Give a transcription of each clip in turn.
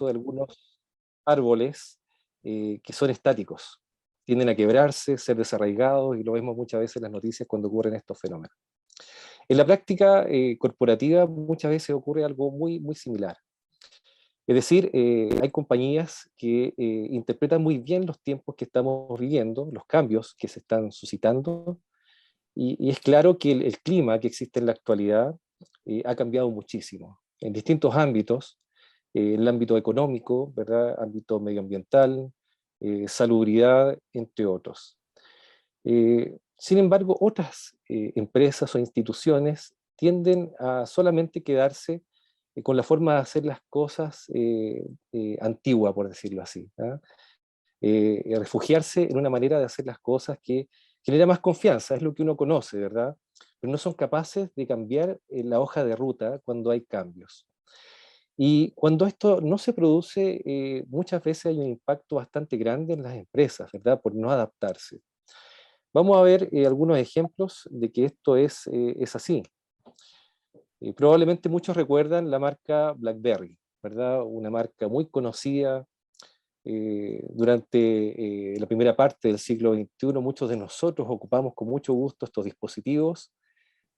de algunos árboles que son estáticos, tienden a quebrarse, ser desarraigados, y lo vemos muchas veces en las noticias cuando ocurren estos fenómenos. En la práctica corporativa muchas veces ocurre algo muy similar. Es decir, hay compañías que interpretan muy bien los tiempos que estamos viviendo, los cambios que se están suscitando, y es claro que el clima que existe en la actualidad ha cambiado muchísimo en distintos ámbitos, el ámbito económico, ¿verdad? Ámbito medioambiental, salubridad, entre otros. Sin embargo, otras empresas o instituciones tienden a solamente quedarse con la forma de hacer las cosas antigua, por decirlo así, ¿ah? Refugiarse en una manera de hacer las cosas que genera más confianza, es lo que uno conoce, ¿verdad? Pero no son capaces de cambiar la hoja de ruta cuando hay cambios. Y cuando esto no se produce, muchas veces hay un impacto bastante grande en las empresas, ¿verdad? Por no adaptarse. Vamos a ver algunos ejemplos de que esto es así. Probablemente muchos recuerdan la marca BlackBerry, ¿verdad? Una marca muy conocida durante la primera parte del siglo XXI. Muchos de nosotros ocupamos con mucho gusto estos dispositivos.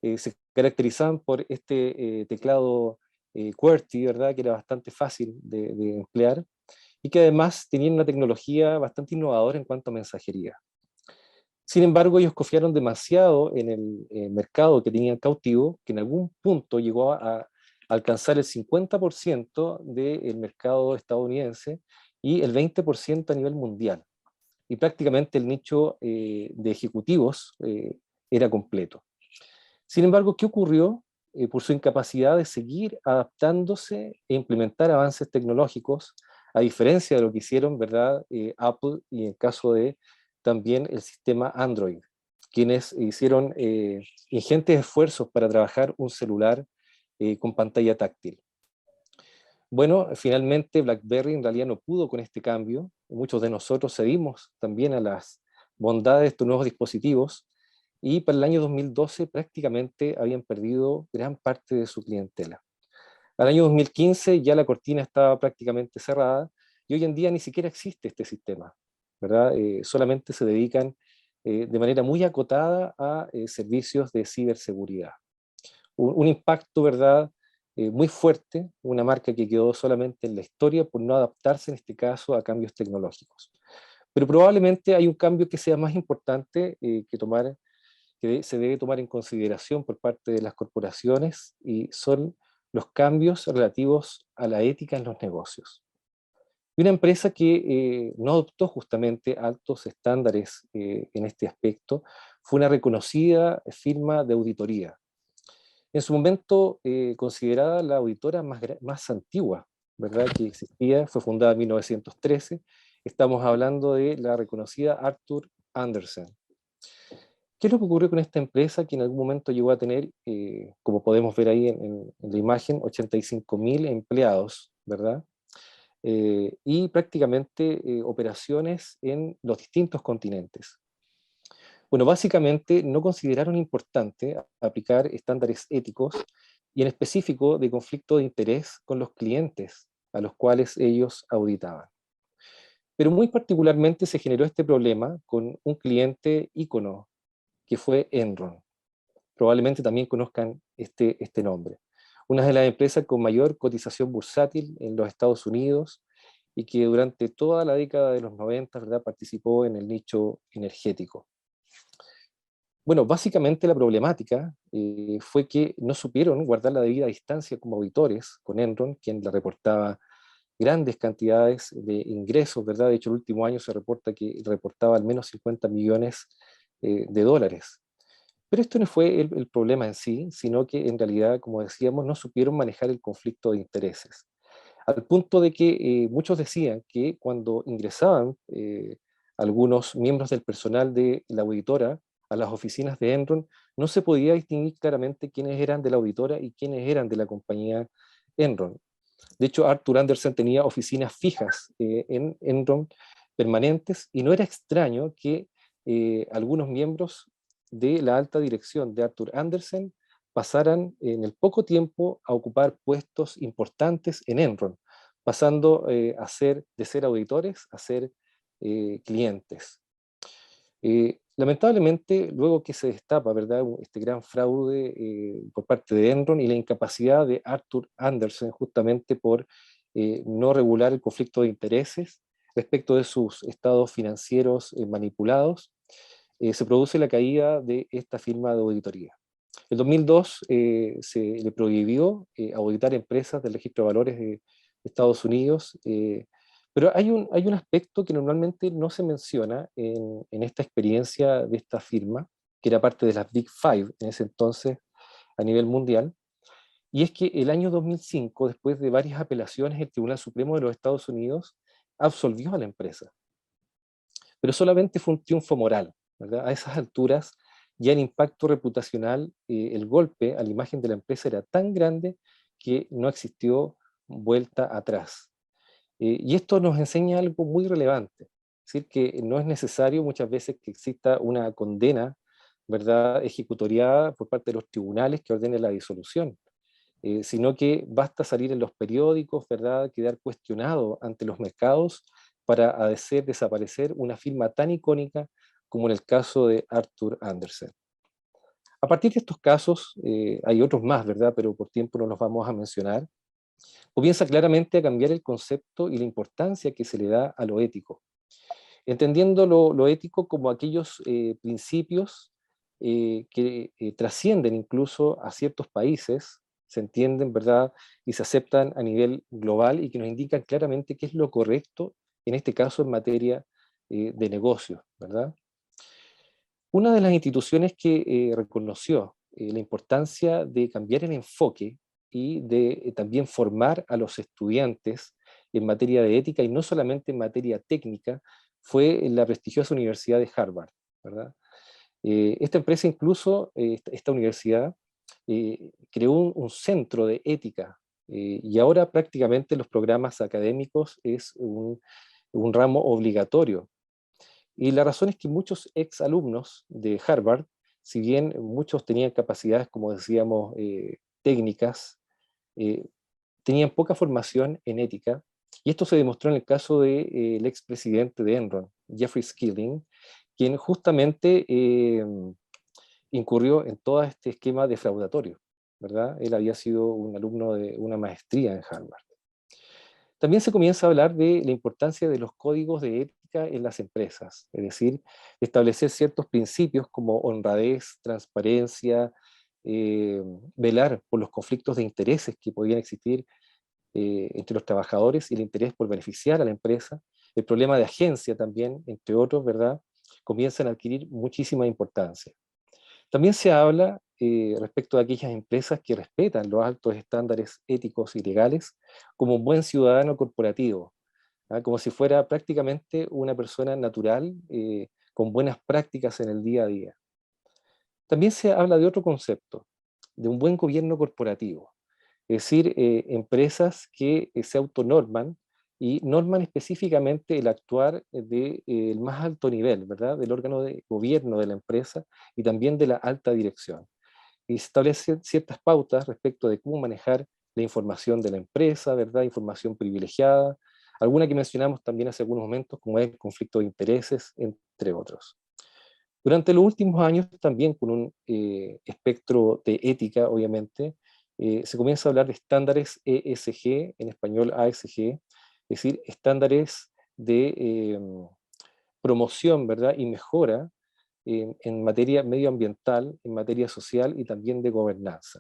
Se caracterizaban por este teclado QWERTY, ¿verdad? Que era bastante fácil de emplear y que además tenían una tecnología bastante innovadora en cuanto a mensajería. Sin embargo, ellos confiaron demasiado en el mercado que tenían cautivo, que en algún punto llegó a alcanzar el 50% del mercado estadounidense y el 20% a nivel mundial. Y prácticamente el nicho de ejecutivos era completo. Sin embargo, ¿qué ocurrió? Por su incapacidad de seguir adaptándose e implementar avances tecnológicos, a diferencia de lo que hicieron, ¿verdad? Apple, y en el caso de también el sistema Android, quienes hicieron ingentes esfuerzos para trabajar un celular con pantalla táctil. Bueno, finalmente BlackBerry en realidad no pudo con este cambio. Muchos de nosotros cedimos también a las bondades de estos nuevos dispositivos, y para el año 2012 prácticamente habían perdido gran parte de su clientela. Al año 2015 ya la cortina estaba prácticamente cerrada, y hoy en día ni siquiera existe este sistema, ¿verdad? Solamente se dedican de manera muy acotada a servicios de ciberseguridad. Un impacto, ¿verdad? Muy fuerte, una marca que quedó solamente en la historia por no adaptarse en este caso a cambios tecnológicos. Pero probablemente hay un cambio que sea más importante que se debe tomar en consideración por parte de las corporaciones, y son los cambios relativos a la ética en los negocios. Y una empresa que no adoptó justamente altos estándares en este aspecto fue una reconocida firma de auditoría. En su momento considerada la auditora más antigua, ¿verdad? Que existía, fue fundada en 1913. Estamos hablando de la reconocida Arthur Andersen. ¿Qué es lo que ocurrió con esta empresa que en algún momento llegó a tener, como podemos ver ahí en la imagen, 85.000 empleados, ¿verdad? Y prácticamente operaciones en los distintos continentes? Bueno, básicamente no consideraron importante aplicar estándares éticos, y en específico de conflicto de interés con los clientes a los cuales ellos auditaban. Pero muy particularmente se generó este problema con un cliente ícono que fue Enron. Probablemente también conozcan este nombre. Una de las empresas con mayor cotización bursátil en los Estados Unidos, y que durante toda la década de los 90, ¿verdad?, participó en el nicho energético. Bueno, básicamente la problemática fue que no supieron guardar la debida distancia como auditores con Enron, quien le reportaba grandes cantidades de ingresos, ¿verdad? De hecho, el último año se reporta que reportaba al menos 50 millones de dólares. Pero esto no fue el problema en sí, sino que en realidad, como decíamos, no supieron manejar el conflicto de intereses. Al punto de que muchos decían que cuando ingresaban algunos miembros del personal de la auditora a las oficinas de Enron, no se podía distinguir claramente quiénes eran de la auditora y quiénes eran de la compañía Enron. De hecho, Arthur Andersen tenía oficinas fijas en Enron, permanentes, y no era extraño que algunos miembros de la alta dirección de Arthur Andersen pasaran en el poco tiempo a ocupar puestos importantes en Enron, pasando de ser auditores a ser clientes. Lamentablemente, luego que se destapa, ¿verdad?, este gran fraude por parte de Enron y la incapacidad de Arthur Andersen justamente por no regular el conflicto de intereses respecto de sus estados financieros manipulados, se produce la caída de esta firma de auditoría. En 2002 se le prohibió auditar empresas del registro de valores de Estados Unidos, pero hay un aspecto que normalmente no se menciona en esta experiencia de esta firma, que era parte de las Big Five en ese entonces a nivel mundial, y es que el año 2005, después de varias apelaciones, el Tribunal Supremo de los Estados Unidos absolvió a la empresa, pero solamente fue un triunfo moral, ¿verdad? A esas alturas ya el impacto reputacional, el golpe a la imagen de la empresa era tan grande que no existió vuelta atrás. Y esto nos enseña algo muy relevante, es decir, que no es necesario muchas veces que exista una condena, ¿verdad?, ejecutoriada por parte de los tribunales que ordene la disolución, sino que basta salir en los periódicos, ¿verdad?, quedar cuestionado ante los mercados para hacer desaparecer una firma tan icónica como en el caso de Arthur Andersen. A partir de estos casos, hay otros más, ¿verdad?, pero por tiempo no los vamos a mencionar, comienza claramente a cambiar el concepto y la importancia que se le da a lo ético, entendiendo lo ético como aquellos principios que trascienden incluso a ciertos países, se entienden, ¿verdad?, y se aceptan a nivel global y que nos indican claramente qué es lo correcto, en este caso en materia de negocios, ¿verdad? Una de las instituciones que reconoció la importancia de cambiar el enfoque y de también formar a los estudiantes en materia de ética y no solamente en materia técnica fue la prestigiosa Universidad de Harvard, ¿verdad? Esta empresa incluso, esta universidad, creó un centro de ética y ahora prácticamente los programas académicos es un ramo obligatorio. Y la razón es que muchos exalumnos de Harvard, si bien muchos tenían capacidades, como decíamos, técnicas, eh, tenían poca formación en ética, y esto se demostró en el caso del expresidente de Enron, Jeffrey Skilling, quien justamente incurrió en todo este esquema defraudatorio, ¿verdad? Él había sido un alumno de una maestría en Harvard. También se comienza a hablar de la importancia de los códigos de ética en las empresas, es decir, establecer ciertos principios como honradez, transparencia, eh, velar por los conflictos de intereses que podían existir entre los trabajadores y el interés por beneficiar a la empresa, el problema de agencia también, entre otros, ¿verdad?, comienzan a adquirir muchísima importancia. También se habla respecto a aquellas empresas que respetan los altos estándares éticos y legales como un buen ciudadano corporativo, ¿ah? Como si fuera prácticamente una persona natural con buenas prácticas en el día a día. También se habla de otro concepto, de un buen gobierno corporativo, es decir, empresas que se autonorman y norman específicamente el actuar del más alto nivel, ¿verdad?, del órgano de gobierno de la empresa y también de la alta dirección. Y se establecen ciertas pautas respecto de cómo manejar la información de la empresa, ¿verdad?, información privilegiada, alguna que mencionamos también hace algunos momentos, como es el conflicto de intereses, entre otros. Durante los últimos años, también con un espectro de ética, obviamente, se comienza a hablar de estándares ESG, en español ASG, es decir, estándares de promoción, ¿verdad?, y mejora en materia medioambiental, en materia social y también de gobernanza.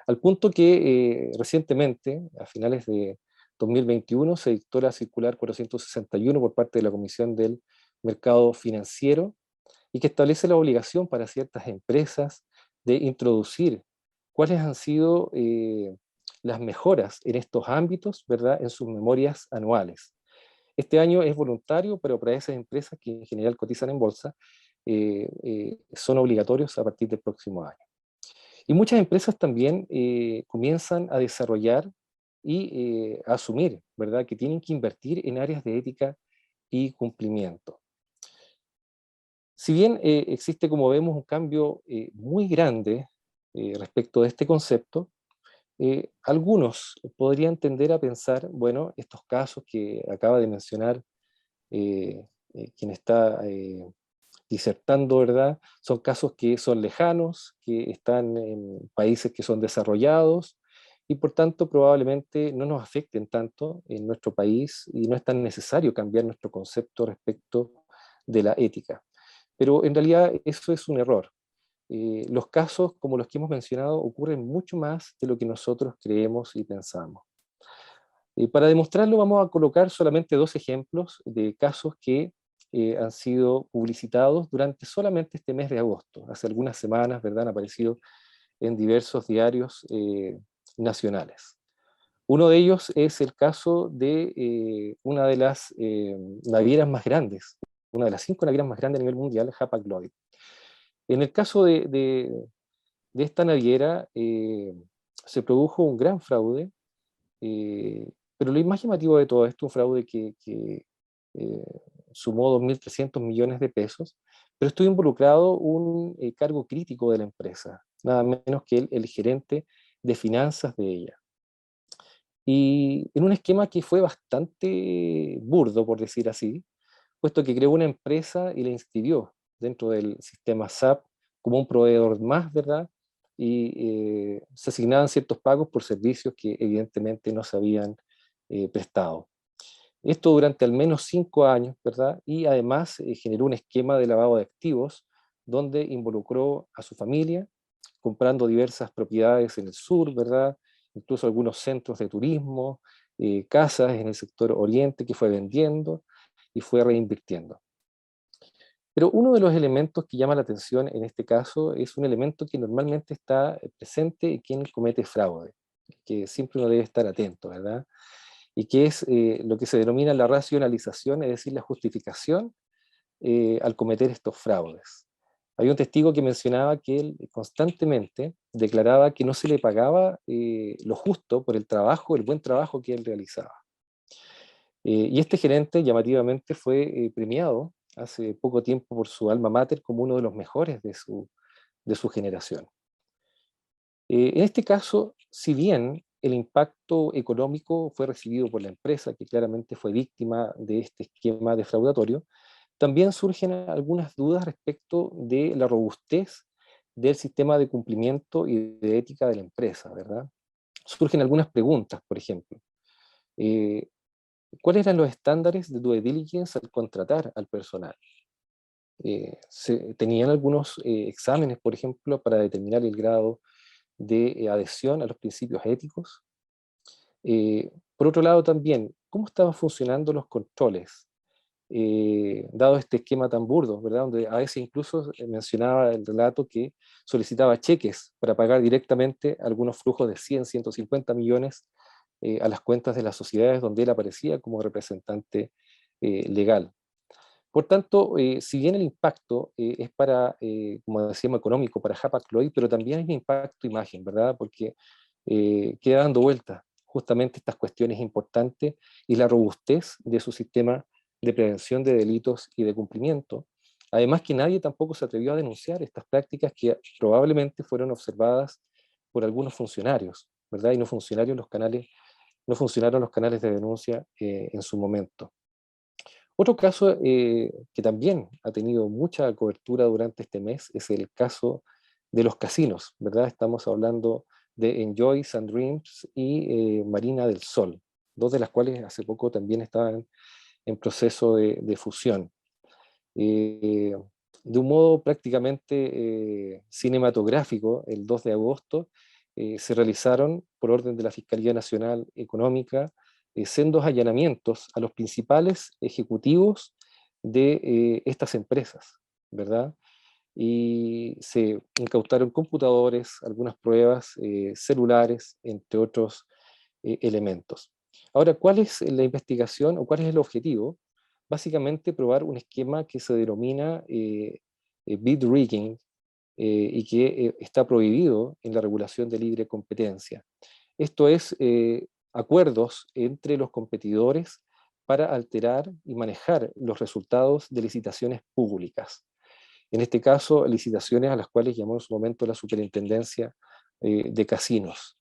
Al punto que recientemente, a finales de 2021, se dictó la circular 461 por parte de la Comisión del Mercado Financiero, y que establece la obligación para ciertas empresas de introducir cuáles han sido las mejoras en estos ámbitos, ¿verdad?, en sus memorias anuales. Este año es voluntario, pero para esas empresas que en general cotizan en bolsa, son obligatorios a partir del próximo año. Y muchas empresas también comienzan a desarrollar y a asumir, ¿verdad?, que tienen que invertir en áreas de ética y cumplimiento. Si bien existe, como vemos, un cambio muy grande respecto de este concepto, Algunos podrían tender a pensar, bueno, estos casos que acaba de mencionar quien está disertando, ¿verdad? Son casos que son lejanos, que están en países que son desarrollados y por tanto probablemente no nos afecten tanto en nuestro país y no es tan necesario cambiar nuestro concepto respecto de la ética. Pero en realidad eso es un error. Los casos como los que hemos mencionado ocurren mucho más de lo que nosotros creemos y pensamos. Para demostrarlo vamos a colocar solamente dos ejemplos de casos que han sido publicitados durante solamente este mes de agosto. Hace algunas semanas, ¿verdad?, han aparecido en diversos diarios nacionales. Uno de ellos es el caso de una de las navieras más grandes, una de las 5 navieras más grandes a nivel mundial, Hapag-Lloyd. En el caso de esta naviera se produjo un gran fraude. Pero lo más llamativo de todo esto, un fraude que sumó 2.300 millones de pesos, pero estuvo involucrado un cargo crítico de la empresa, nada menos que el gerente de finanzas de ella. Y en un esquema que fue bastante burdo, por decir así, puesto que creó una empresa y la inscribió dentro del sistema SAP como un proveedor más, ¿verdad? Y se asignaban ciertos pagos por servicios que evidentemente no se habían prestado. Esto durante al menos 5 años, ¿verdad? Y además generó un esquema de lavado de activos donde involucró a su familia, comprando diversas propiedades en el sur, ¿verdad? Incluso algunos centros de turismo, casas en el sector oriente que fue vendiendo y fue reinvirtiendo. Pero uno de los elementos que llama la atención en este caso es un elemento que normalmente está presente en quien comete fraude, que siempre uno debe estar atento, ¿verdad? Y que es lo que se denomina la racionalización, es decir, la justificación al cometer estos fraudes. Hay un testigo que mencionaba que él constantemente declaraba que no se le pagaba lo justo por el trabajo, el buen trabajo que él realizaba. Y este gerente llamativamente fue premiado hace poco tiempo por su alma mater como uno de los mejores de su generación. En este caso, si bien el impacto económico fue recibido por la empresa, que claramente fue víctima de este esquema defraudatorio, también surgen algunas dudas respecto de la robustez del sistema de cumplimiento y de ética de la empresa, ¿verdad? Surgen algunas preguntas, por ejemplo. Eh, ¿Cuáles eran los estándares de due diligence al contratar al personal? ¿Tenían algunos exámenes, por ejemplo, para determinar el grado de adhesión a los principios éticos? Por otro lado también, ¿cómo estaban funcionando los controles? Dado este esquema tan burdo, ¿verdad? Donde a veces incluso mencionaba el relato que solicitaba cheques para pagar directamente algunos flujos de 100, 150 millones a las cuentas de las sociedades donde él aparecía como representante legal. Por tanto, si bien el impacto es para, como decíamos, económico, para Hapag-Lloyd, pero también hay un impacto imagen, ¿verdad? Porque queda dando vuelta justamente estas cuestiones importantes y la robustez de su sistema de prevención de delitos y de cumplimiento. Además que nadie tampoco se atrevió a denunciar estas prácticas que probablemente fueron observadas por algunos funcionarios, ¿verdad? Y no funcionaron los canales de denuncia en su momento. Otro caso que también ha tenido mucha cobertura durante este mes es el caso de los casinos, ¿verdad? Estamos hablando de Enjoy, Sun Dreams y Marina del Sol, dos de las cuales hace poco también estaban en proceso de fusión. Eh, de un modo prácticamente cinematográfico, el 2 de agosto se realizaron, por orden de la Fiscalía Nacional Económica, sendos allanamientos a los principales ejecutivos de estas empresas, ¿verdad? Y se incautaron computadores, algunas pruebas, celulares, entre otros elementos. Ahora, ¿cuál es la investigación o cuál es el objetivo? Básicamente probar un esquema que se denomina bid rigging y que está prohibido en la regulación de libre competencia. Esto es acuerdos entre los competidores para alterar y manejar los resultados de licitaciones públicas. En este caso, licitaciones a las cuales llamó en su momento la Superintendencia de Casinos.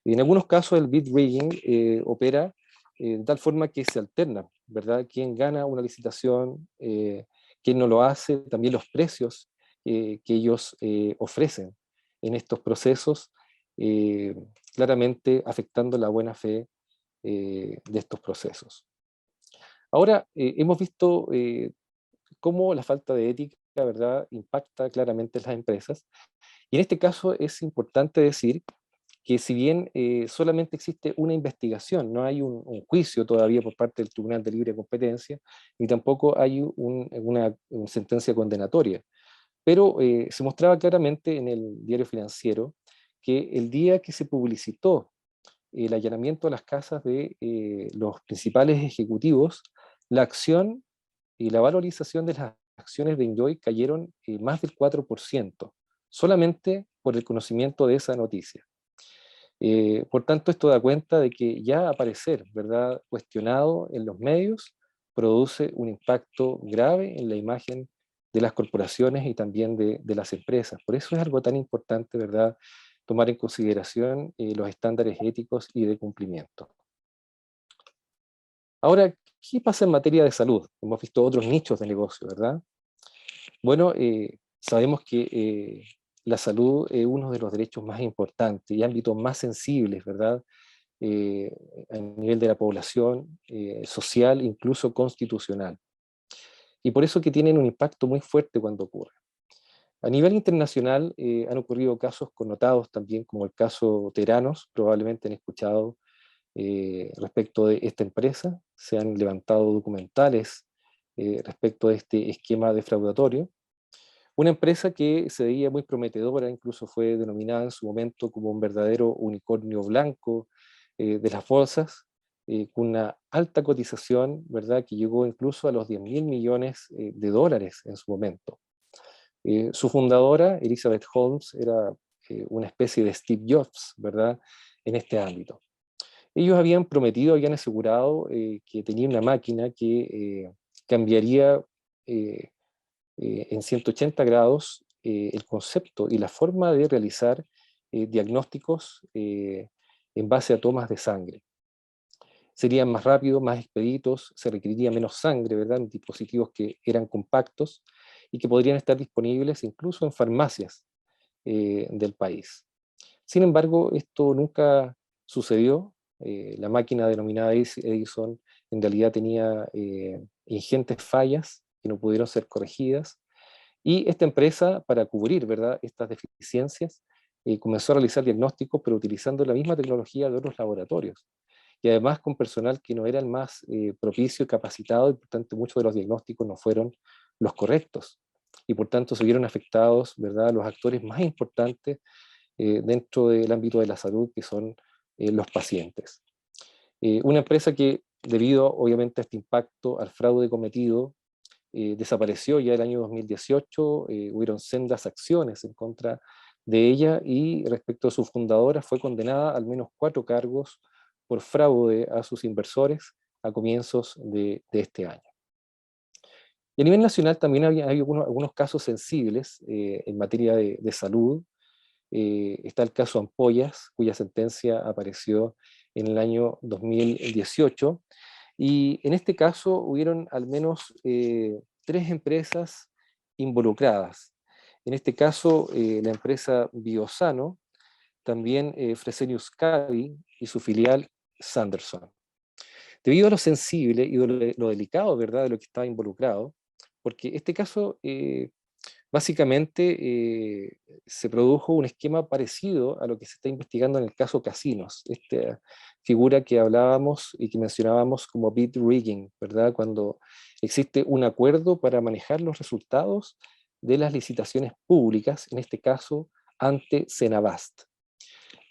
En algunos casos el bid rigging opera de tal forma que se alterna, ¿verdad? Quién gana una licitación, quién no lo hace, también los precios que ellos ofrecen en estos procesos, eh, claramente afectando la buena fe de estos procesos. Ahora, hemos visto cómo la falta de ética, ¿verdad?, impacta claramente en las empresas. Y en este caso es importante decir que si bien solamente existe una investigación, no hay un juicio todavía por parte del Tribunal de Libre Competencia, ni tampoco hay una sentencia condenatoria, pero se mostraba claramente en el diario financiero que el día que se publicitó el allanamiento a las casas de los principales ejecutivos, la acción y la valorización de las acciones de Enjoy cayeron más del 4%, solamente por el conocimiento de esa noticia. Por tanto, esto da cuenta de que ya aparecer, ¿verdad?, cuestionado en los medios produce un impacto grave en la imagen de las corporaciones y también de las empresas. Por eso es algo tan importante, ¿verdad?, tomar en consideración los estándares éticos y de cumplimiento. Ahora, ¿qué pasa en materia de salud? Hemos visto otros nichos de negocio, ¿verdad? Bueno, sabemos que la salud es uno de los derechos más importantes y ámbitos más sensibles, ¿verdad? eh, a nivel de la población, social, incluso constitucional. Y por eso que tienen un impacto muy fuerte cuando ocurre. A nivel internacional han ocurrido casos connotados también, como el caso Teranos, probablemente han escuchado respecto de esta empresa, se han levantado documentales respecto de este esquema defraudatorio. Una empresa que se veía muy prometedora, incluso fue denominada en su momento como un verdadero unicornio blanco de las bolsas, con una alta cotización, ¿verdad?, que llegó incluso a los 10.000 millones de dólares en su momento. Su fundadora, Elizabeth Holmes, era una especie de Steve Jobs, ¿verdad?, en este ámbito. Ellos habían prometido, habían asegurado que tenía una máquina que cambiaría en 180 grados el concepto y la forma de realizar diagnósticos en base a tomas de sangre. Serían más rápidos, más expeditos, se requeriría menos sangre, ¿verdad?, en dispositivos que eran compactos y que podrían estar disponibles incluso en farmacias del país. Sin embargo, esto nunca sucedió. La máquina denominada Edison en realidad tenía ingentes fallas que no pudieron ser corregidas. Y esta empresa, para cubrir, ¿verdad?, estas deficiencias, comenzó a realizar diagnósticos, pero utilizando la misma tecnología de otros laboratorios. Y además con personal que no era el más propicio y capacitado, y por tanto muchos de los diagnósticos no fueron los correctos. Y por tanto se vieron afectados, ¿verdad?, los actores más importantes dentro del ámbito de la salud, que son los pacientes. Una empresa que, debido obviamente a este impacto, al fraude cometido, desapareció ya el año 2018, hubieron sendas acciones en contra de ella y respecto a su fundadora fue condenada a al menos 4 cargos por fraude a sus inversores a comienzos de este año. Y a nivel nacional también hay algunos casos sensibles en materia de salud. Está el caso Ampollas, cuya sentencia apareció en el año 2018, y en este caso hubieron al menos 3 empresas involucradas. En este caso, la empresa Biosano, también Fresenius Kabi y su filial Sanderson. Debido a lo sensible y lo delicado, ¿verdad?, de lo que estaba involucrado, porque este caso básicamente se produjo un esquema parecido a lo que se está investigando en el caso Casinos, esta figura que hablábamos y que mencionábamos como bid rigging, ¿verdad?, cuando existe un acuerdo para manejar los resultados de las licitaciones públicas, en este caso ante Cenabast.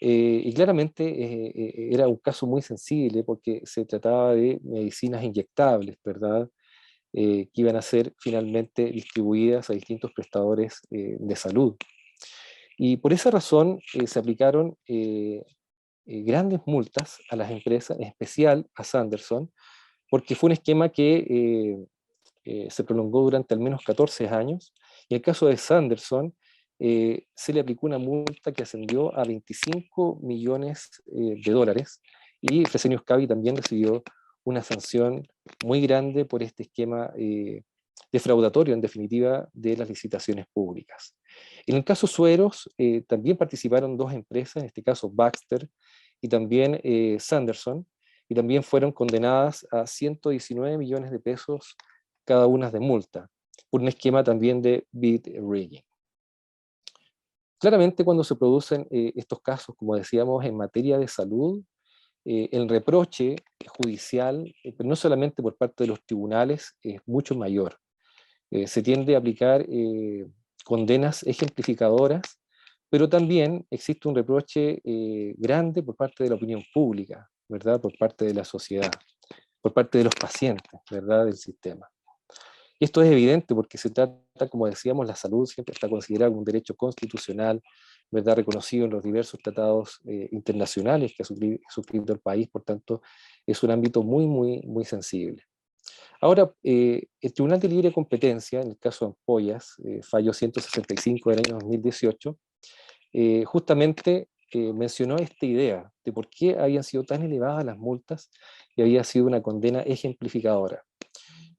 Y claramente era un caso muy sensible porque se trataba de medicinas inyectables, ¿verdad?, que iban a ser finalmente distribuidas a distintos prestadores de salud. Y por esa razón se aplicaron grandes multas a las empresas, en especial a Sanderson, porque fue un esquema que se prolongó durante al menos 14 años. Y el caso de Sanderson se le aplicó una multa que ascendió a 25 millones de dólares, y Fresenius Kabi también recibió una sanción muy grande por este esquema defraudatorio, en definitiva, de las licitaciones públicas. En el caso Sueros, también participaron dos empresas, en este caso Baxter y también Sanderson, y también fueron condenadas a 119 millones de pesos cada una de multa, por un esquema también de bid rigging. Claramente, cuando se producen estos casos, como decíamos, en materia de salud, el reproche judicial, pero no solamente por parte de los tribunales, es mucho mayor. Se tiende a aplicar condenas ejemplificadoras, pero también existe un reproche grande por parte de la opinión pública, ¿verdad? Por parte de la sociedad, por parte de los pacientes, ¿verdad? Del sistema. Y esto es evidente porque se trata, como decíamos, la salud siempre está considerada como un derecho constitucional, ¿verdad? Reconocido en los diversos tratados internacionales que ha suscrito el país, por tanto, es un ámbito muy, muy, muy sensible. Ahora, el Tribunal de Libre Competencia, en el caso de Ampollas, fallo 165 del año 2018, justamente mencionó esta idea de por qué habían sido tan elevadas las multas y había sido una condena ejemplificadora.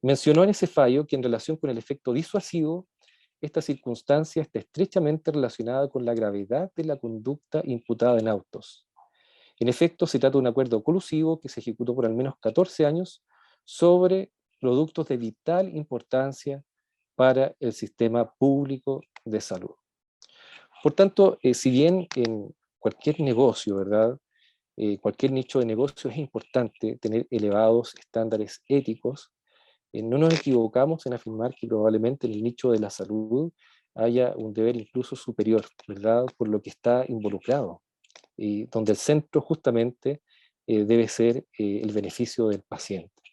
Mencionó en ese fallo que en relación con el efecto disuasivo, esta circunstancia está estrechamente relacionada con la gravedad de la conducta imputada en autos. En efecto, se trata de un acuerdo colusivo que se ejecutó por al menos 14 años sobre productos de vital importancia para el sistema público de salud. Por tanto, si bien en cualquier negocio, ¿verdad? Cualquier nicho de negocio es importante tener elevados estándares éticos, no nos equivocamos en afirmar que probablemente en el nicho de la salud haya un deber incluso superior, ¿verdad? Por lo que está involucrado, y donde el centro justamente debe ser el beneficio del paciente.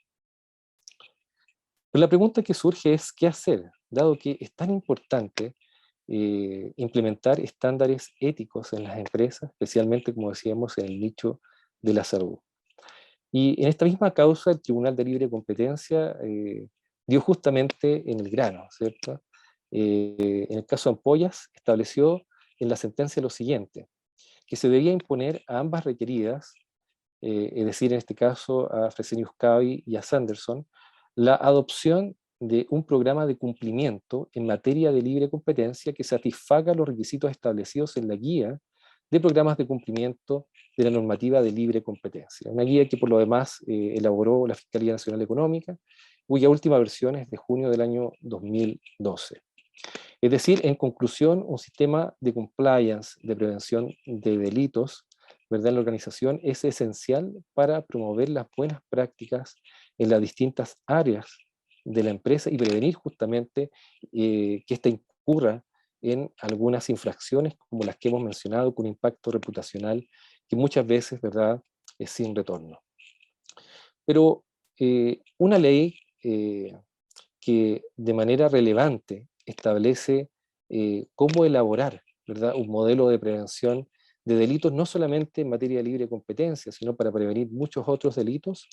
Pero la pregunta que surge es, ¿qué hacer? Dado que es tan importante implementar estándares éticos en las empresas, especialmente, como decíamos, en el nicho de la salud. Y en esta misma causa, el Tribunal de Libre Competencia dio justamente en el grano, ¿cierto? En el caso de Ampollas, estableció en la sentencia lo siguiente, que se debía imponer a ambas requeridas, es decir, en este caso a Fresenius Kabi y a Sanderson, la adopción de un programa de cumplimiento en materia de libre competencia que satisfaga los requisitos establecidos en la guía de programas de cumplimiento de la normativa de libre competencia. Una guía que por lo demás elaboró la Fiscalía Nacional Económica, cuya última versión es de junio del año 2012. Es decir, en conclusión, un sistema de compliance, de prevención de delitos, ¿verdad?, en la organización es esencial para promover las buenas prácticas en las distintas áreas de la empresa y prevenir justamente que ésta incurra en algunas infracciones como las que hemos mencionado, con impacto reputacional que muchas veces, ¿verdad?, es sin retorno. Pero una ley que de manera relevante establece cómo elaborar, ¿verdad?, un modelo de prevención de delitos, no solamente en materia de libre competencia, sino para prevenir muchos otros delitos,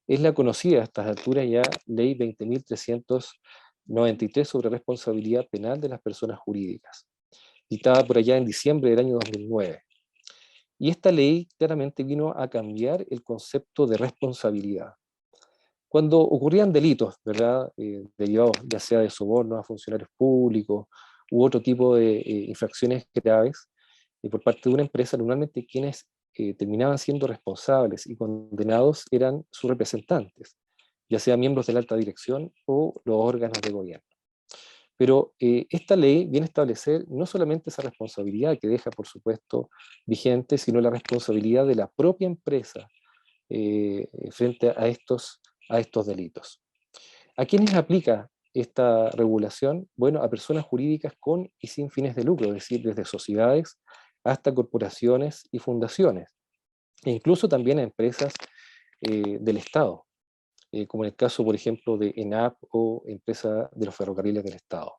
es la conocida a estas alturas ya Ley 20.393 sobre responsabilidad penal de las personas jurídicas, dictada por allá en diciembre del año 2009. Y esta ley claramente vino a cambiar el concepto de responsabilidad. Cuando ocurrían delitos, ¿verdad?, derivados ya sea de sobornos a funcionarios públicos u otro tipo de infracciones graves por parte de una empresa, normalmente quienes terminaban siendo responsables y condenados eran sus representantes, ya sea miembros de la alta dirección o los órganos de gobierno. Pero esta ley viene a establecer no solamente esa responsabilidad que deja, por supuesto, vigente, sino la responsabilidad de la propia empresa frente a estos delitos. ¿A quiénes aplica esta regulación? Bueno, a personas jurídicas con y sin fines de lucro, es decir, desde sociedades hasta corporaciones y fundaciones, e incluso también a empresas del Estado, como en el caso, por ejemplo, de ENAP o empresa de los ferrocarriles del Estado.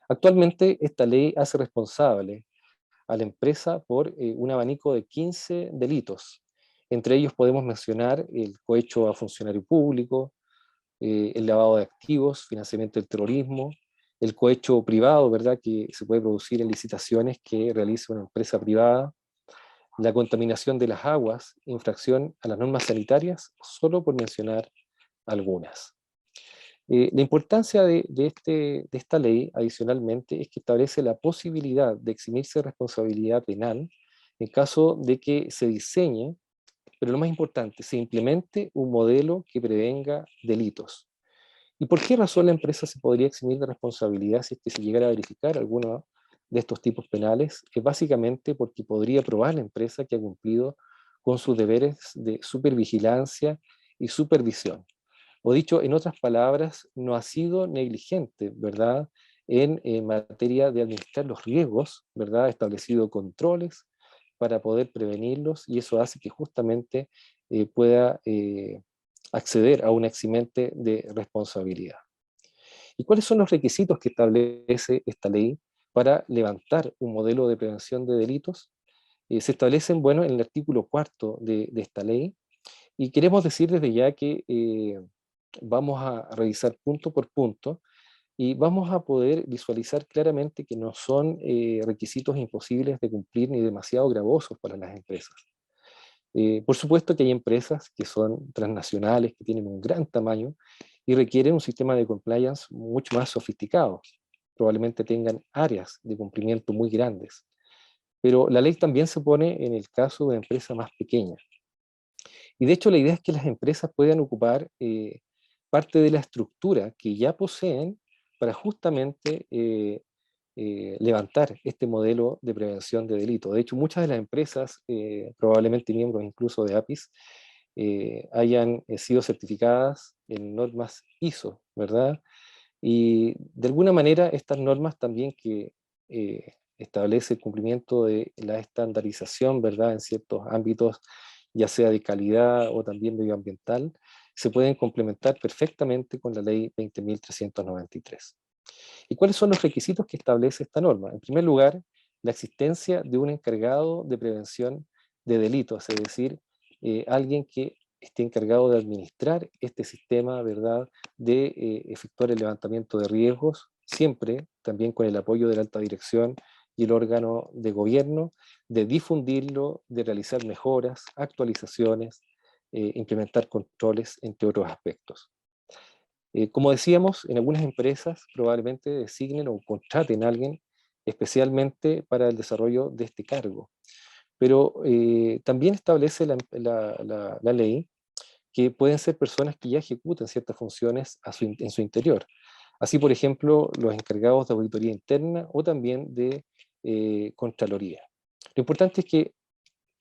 Actualmente, esta ley hace responsable a la empresa por un abanico de 15 delitos. Entre ellos podemos mencionar el cohecho a funcionario público, el lavado de activos, financiamiento del terrorismo, el cohecho privado, ¿verdad?, que se puede producir en licitaciones que realiza una empresa privada, la contaminación de las aguas, infracción a las normas sanitarias, solo por mencionar algunas. La importancia de esta ley, adicionalmente, es que establece la posibilidad de eximirse de responsabilidad penal en caso de que se diseñe, pero lo más importante, se implemente un modelo que prevenga delitos. ¿Y por qué razón la empresa se podría eximir de responsabilidad si es que se llegara a verificar alguno de estos tipos penales? Es básicamente porque podría probar la empresa que ha cumplido con sus deberes de supervigilancia y supervisión. O dicho en otras palabras, no ha sido negligente, ¿verdad?, en materia de administrar los riesgos, ¿verdad?, ha establecido controles para poder prevenirlos, y eso hace que justamente pueda acceder a un eximente de responsabilidad. ¿Y cuáles son los requisitos que establece esta ley para levantar un modelo de prevención de delitos? Se establecen, bueno, en el artículo 4 de esta ley, y queremos decir desde ya que vamos a revisar punto por punto y vamos a poder visualizar claramente que no son requisitos imposibles de cumplir ni demasiado gravosos para las empresas. Por supuesto que hay empresas que son transnacionales, que tienen un gran tamaño y requieren un sistema de compliance mucho más sofisticado. Probablemente tengan áreas de cumplimiento muy grandes. Pero la ley también se pone en el caso de empresas más pequeñas. Y de hecho la idea es que las empresas puedan ocupar parte de la estructura que ya poseen para justamente levantar este modelo de prevención de delito. De hecho, muchas de las empresas, probablemente miembros incluso de APIS, hayan sido certificadas en normas ISO, ¿verdad? Y de alguna manera estas normas también que establece el cumplimiento de la estandarización, ¿verdad?, en ciertos ámbitos, ya sea de calidad o también medioambiental, se pueden complementar perfectamente con la ley 20.393. ¿Y cuáles son los requisitos que establece esta norma? En primer lugar, la existencia de un encargado de prevención de delitos, es decir, alguien que esté encargado de administrar este sistema, ¿verdad?, de efectuar el levantamiento de riesgos, siempre también con el apoyo de la alta dirección y el órgano de gobierno, de difundirlo, de realizar mejoras, actualizaciones, implementar controles, entre otros aspectos. Como decíamos, en algunas empresas probablemente designen o contraten a alguien especialmente para el desarrollo de este cargo. Pero también establece la ley que pueden ser personas que ya ejecutan ciertas funciones en su interior. Así, por ejemplo, los encargados de auditoría interna o también de Contraloría. Lo importante es que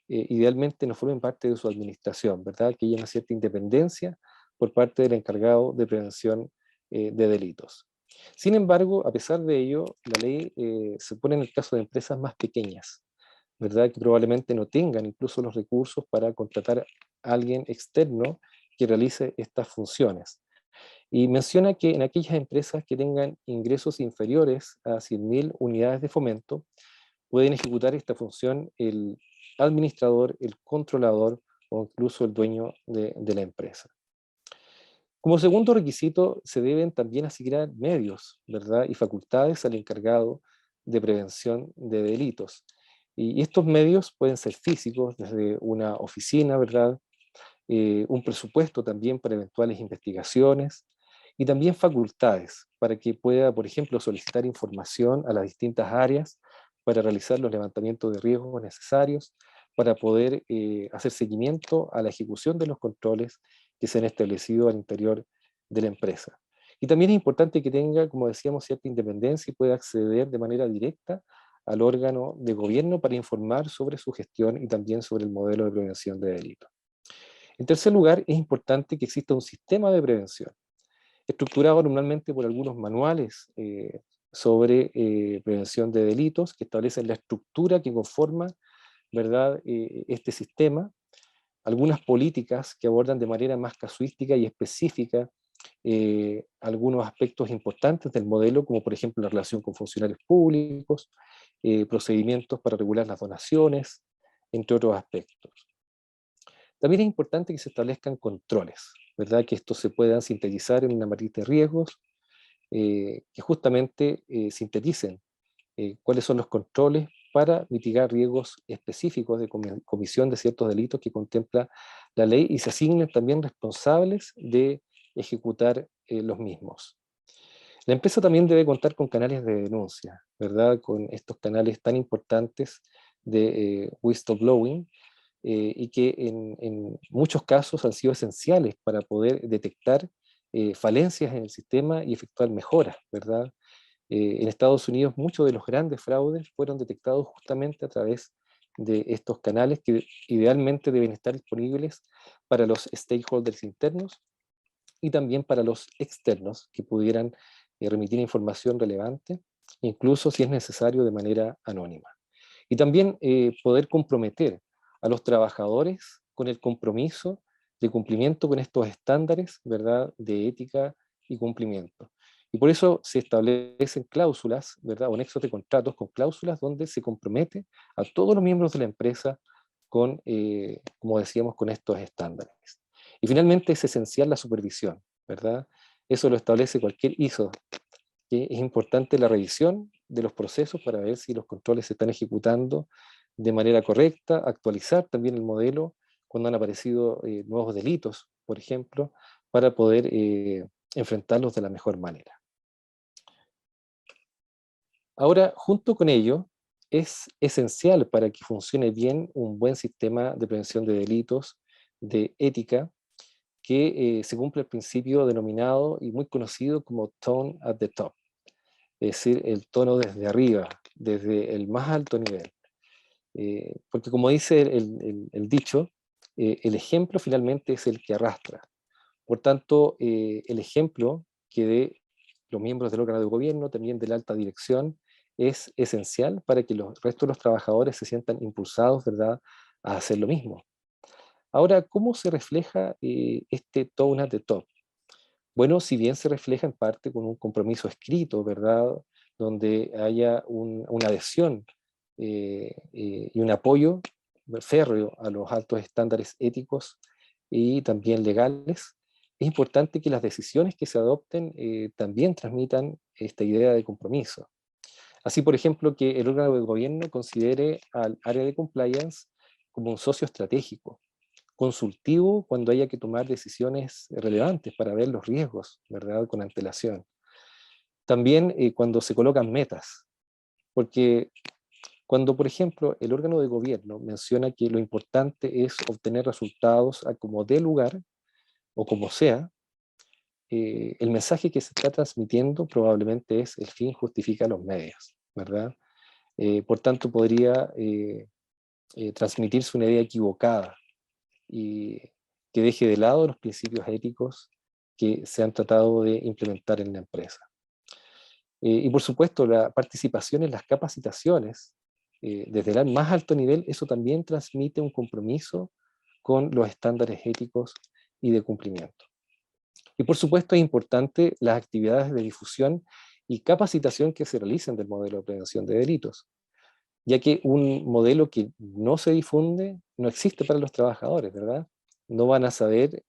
idealmente no formen parte de su administración, ¿verdad? Que haya una cierta independencia por parte del encargado de prevención de delitos. Sin embargo, a pesar de ello, la ley se pone en el caso de empresas más pequeñas, ¿verdad?, que probablemente no tengan incluso los recursos para contratar a alguien externo que realice estas funciones. Y menciona que en aquellas empresas que tengan ingresos inferiores a 100.000 unidades de fomento, pueden ejecutar esta función el administrador, el controlador o incluso el dueño de la empresa. Como segundo requisito, se deben también asignar medios, ¿verdad?, y facultades al encargado de prevención de delitos. Y estos medios pueden ser físicos, desde una oficina, ¿verdad?, un presupuesto también para eventuales investigaciones, y también facultades para que pueda, por ejemplo, solicitar información a las distintas áreas para realizar los levantamientos de riesgos necesarios, para poder hacer seguimiento a la ejecución de los controles que se han establecido al interior de la empresa. Y también es importante que tenga, como decíamos, cierta independencia y pueda acceder de manera directa al órgano de gobierno para informar sobre su gestión y también sobre el modelo de prevención de delitos. En tercer lugar, es importante que exista un sistema de prevención, estructurado normalmente por algunos manuales sobre prevención de delitos que establecen la estructura que conforma, ¿verdad?, este sistema, algunas políticas que abordan de manera más casuística y específica algunos aspectos importantes del modelo, como por ejemplo la relación con funcionarios públicos, procedimientos para regular las donaciones, entre otros aspectos. También es importante que se establezcan controles, ¿verdad?, que estos se puedan sintetizar en una matriz de riesgos, que justamente sinteticen cuáles son los controles para mitigar riesgos específicos de comisión de ciertos delitos que contempla la ley y se asignen también responsables de ejecutar los mismos. La empresa también debe contar con canales de denuncia, ¿verdad? Con estos canales tan importantes de whistleblowing y que en muchos casos han sido esenciales para poder detectar falencias en el sistema y efectuar mejoras, ¿verdad? En Estados Unidos muchos de los grandes fraudes fueron detectados justamente a través de estos canales que idealmente deben estar disponibles para los stakeholders internos y también para los externos que pudieran remitir información relevante, incluso si es necesario de manera anónima. Y también poder comprometer a los trabajadores con el compromiso de cumplimiento con estos estándares, ¿verdad?, de ética y cumplimiento. Y por eso se establecen cláusulas, ¿verdad?, o nexos de contratos con cláusulas donde se compromete a todos los miembros de la empresa con, como decíamos, con estos estándares. Y finalmente es esencial la supervisión, ¿verdad? Eso lo establece cualquier ISO, que es importante la revisión de los procesos para ver si los controles se están ejecutando de manera correcta, actualizar también el modelo cuando han aparecido nuevos delitos, por ejemplo, para poder enfrentarlos de la mejor manera. Ahora, junto con ello, es esencial para que funcione bien un buen sistema de prevención de delitos, de ética, que se cumpla el principio denominado y muy conocido como tone at the top, es decir, el tono desde arriba, desde el más alto nivel. Porque como dice el dicho, el ejemplo finalmente es el que arrastra. Por tanto, el ejemplo que dé los miembros del órgano de gobierno, también de la alta dirección, es esencial para que los restos de los trabajadores se sientan impulsados, ¿verdad?, a hacer lo mismo. Ahora, ¿cómo se refleja este tone at the top? Bueno, si bien se refleja en parte con un compromiso escrito, ¿verdad?, donde haya una adhesión y un apoyo férreo a los altos estándares éticos y también legales, es importante que las decisiones que se adopten también transmitan esta idea de compromiso. Así, por ejemplo, que el órgano de gobierno considere al área de compliance como un socio estratégico, consultivo cuando haya que tomar decisiones relevantes para ver los riesgos, ¿verdad?, con antelación. También cuando se colocan metas, porque cuando, por ejemplo, el órgano de gobierno menciona que lo importante es obtener resultados a como dé lugar o como sea, el mensaje que se está transmitiendo probablemente es el fin justifica los medios, ¿verdad? Por tanto, podría transmitirse una idea equivocada y que deje de lado los principios éticos que se han tratado de implementar en la empresa. Y por supuesto, la participación en las capacitaciones, desde el más alto nivel, eso también transmite un compromiso con los estándares éticos y de cumplimiento. Y por supuesto es importante las actividades de difusión y capacitación que se realicen del modelo de prevención de delitos, ya que un modelo que no se difunde no existe para los trabajadores, ¿verdad? No van a saber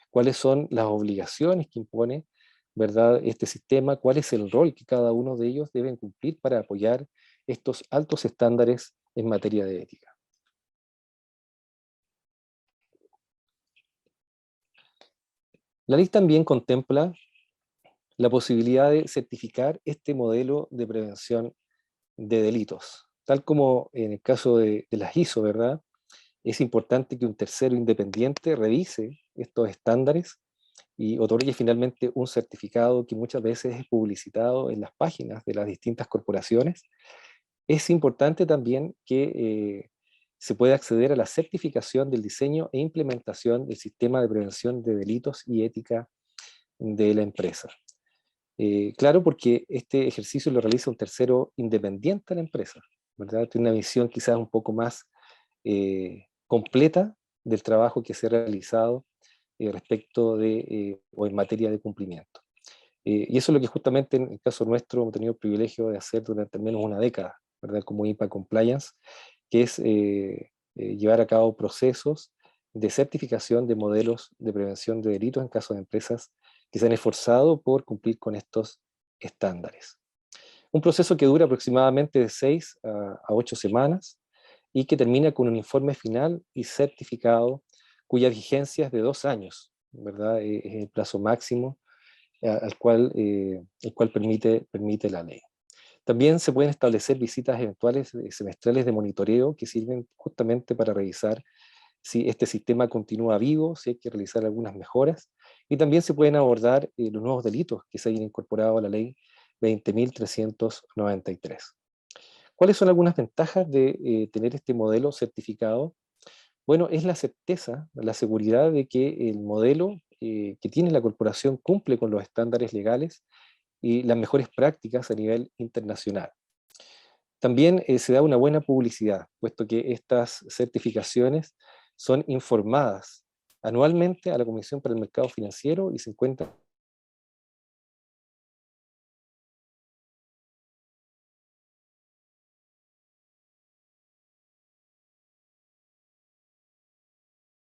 cuáles son las obligaciones que impone, ¿verdad?, este sistema, cuál es el rol que cada uno de ellos deben cumplir para apoyar estos altos estándares en materia de ética. La ley también contempla la posibilidad de certificar este modelo de prevención de delitos, tal como en el caso de las ISO, ¿verdad? Es importante que un tercero independiente revise estos estándares y otorgue finalmente un certificado que muchas veces es publicitado en las páginas de las distintas corporaciones. Es importante también que se pueda acceder a la certificación del diseño e implementación del sistema de prevención de delitos y ética de la empresa. Claro, porque este ejercicio lo realiza un tercero independiente a la empresa, ¿verdad? Tiene una visión quizás un poco más completa del trabajo que se ha realizado respecto de, o en materia de cumplimiento. Y eso es lo que justamente en el caso nuestro hemos tenido el privilegio de hacer durante al menos una década, ¿verdad? Como IPA Compliance, que es llevar a cabo procesos de certificación de modelos de prevención de delitos en caso de empresas que se han esforzado por cumplir con estos estándares. Un proceso que dura aproximadamente de 6 a 8 semanas y que termina con un informe final y certificado cuya vigencia es de 2 años, ¿verdad? Es el plazo máximo el cual permite la ley. También se pueden establecer visitas eventuales semestrales de monitoreo que sirven justamente para revisar si este sistema continúa vivo, si hay que realizar algunas mejoras, y también se pueden abordar los nuevos delitos que se hayan incorporado a la ley 20.393. ¿Cuáles son algunas ventajas de tener este modelo certificado? Bueno, es la certeza, la seguridad de que el modelo que tiene la corporación cumple con los estándares legales y las mejores prácticas a nivel internacional. También se da una buena publicidad, puesto que estas certificaciones son informadas anualmente a la Comisión para el Mercado Financiero y se encuentran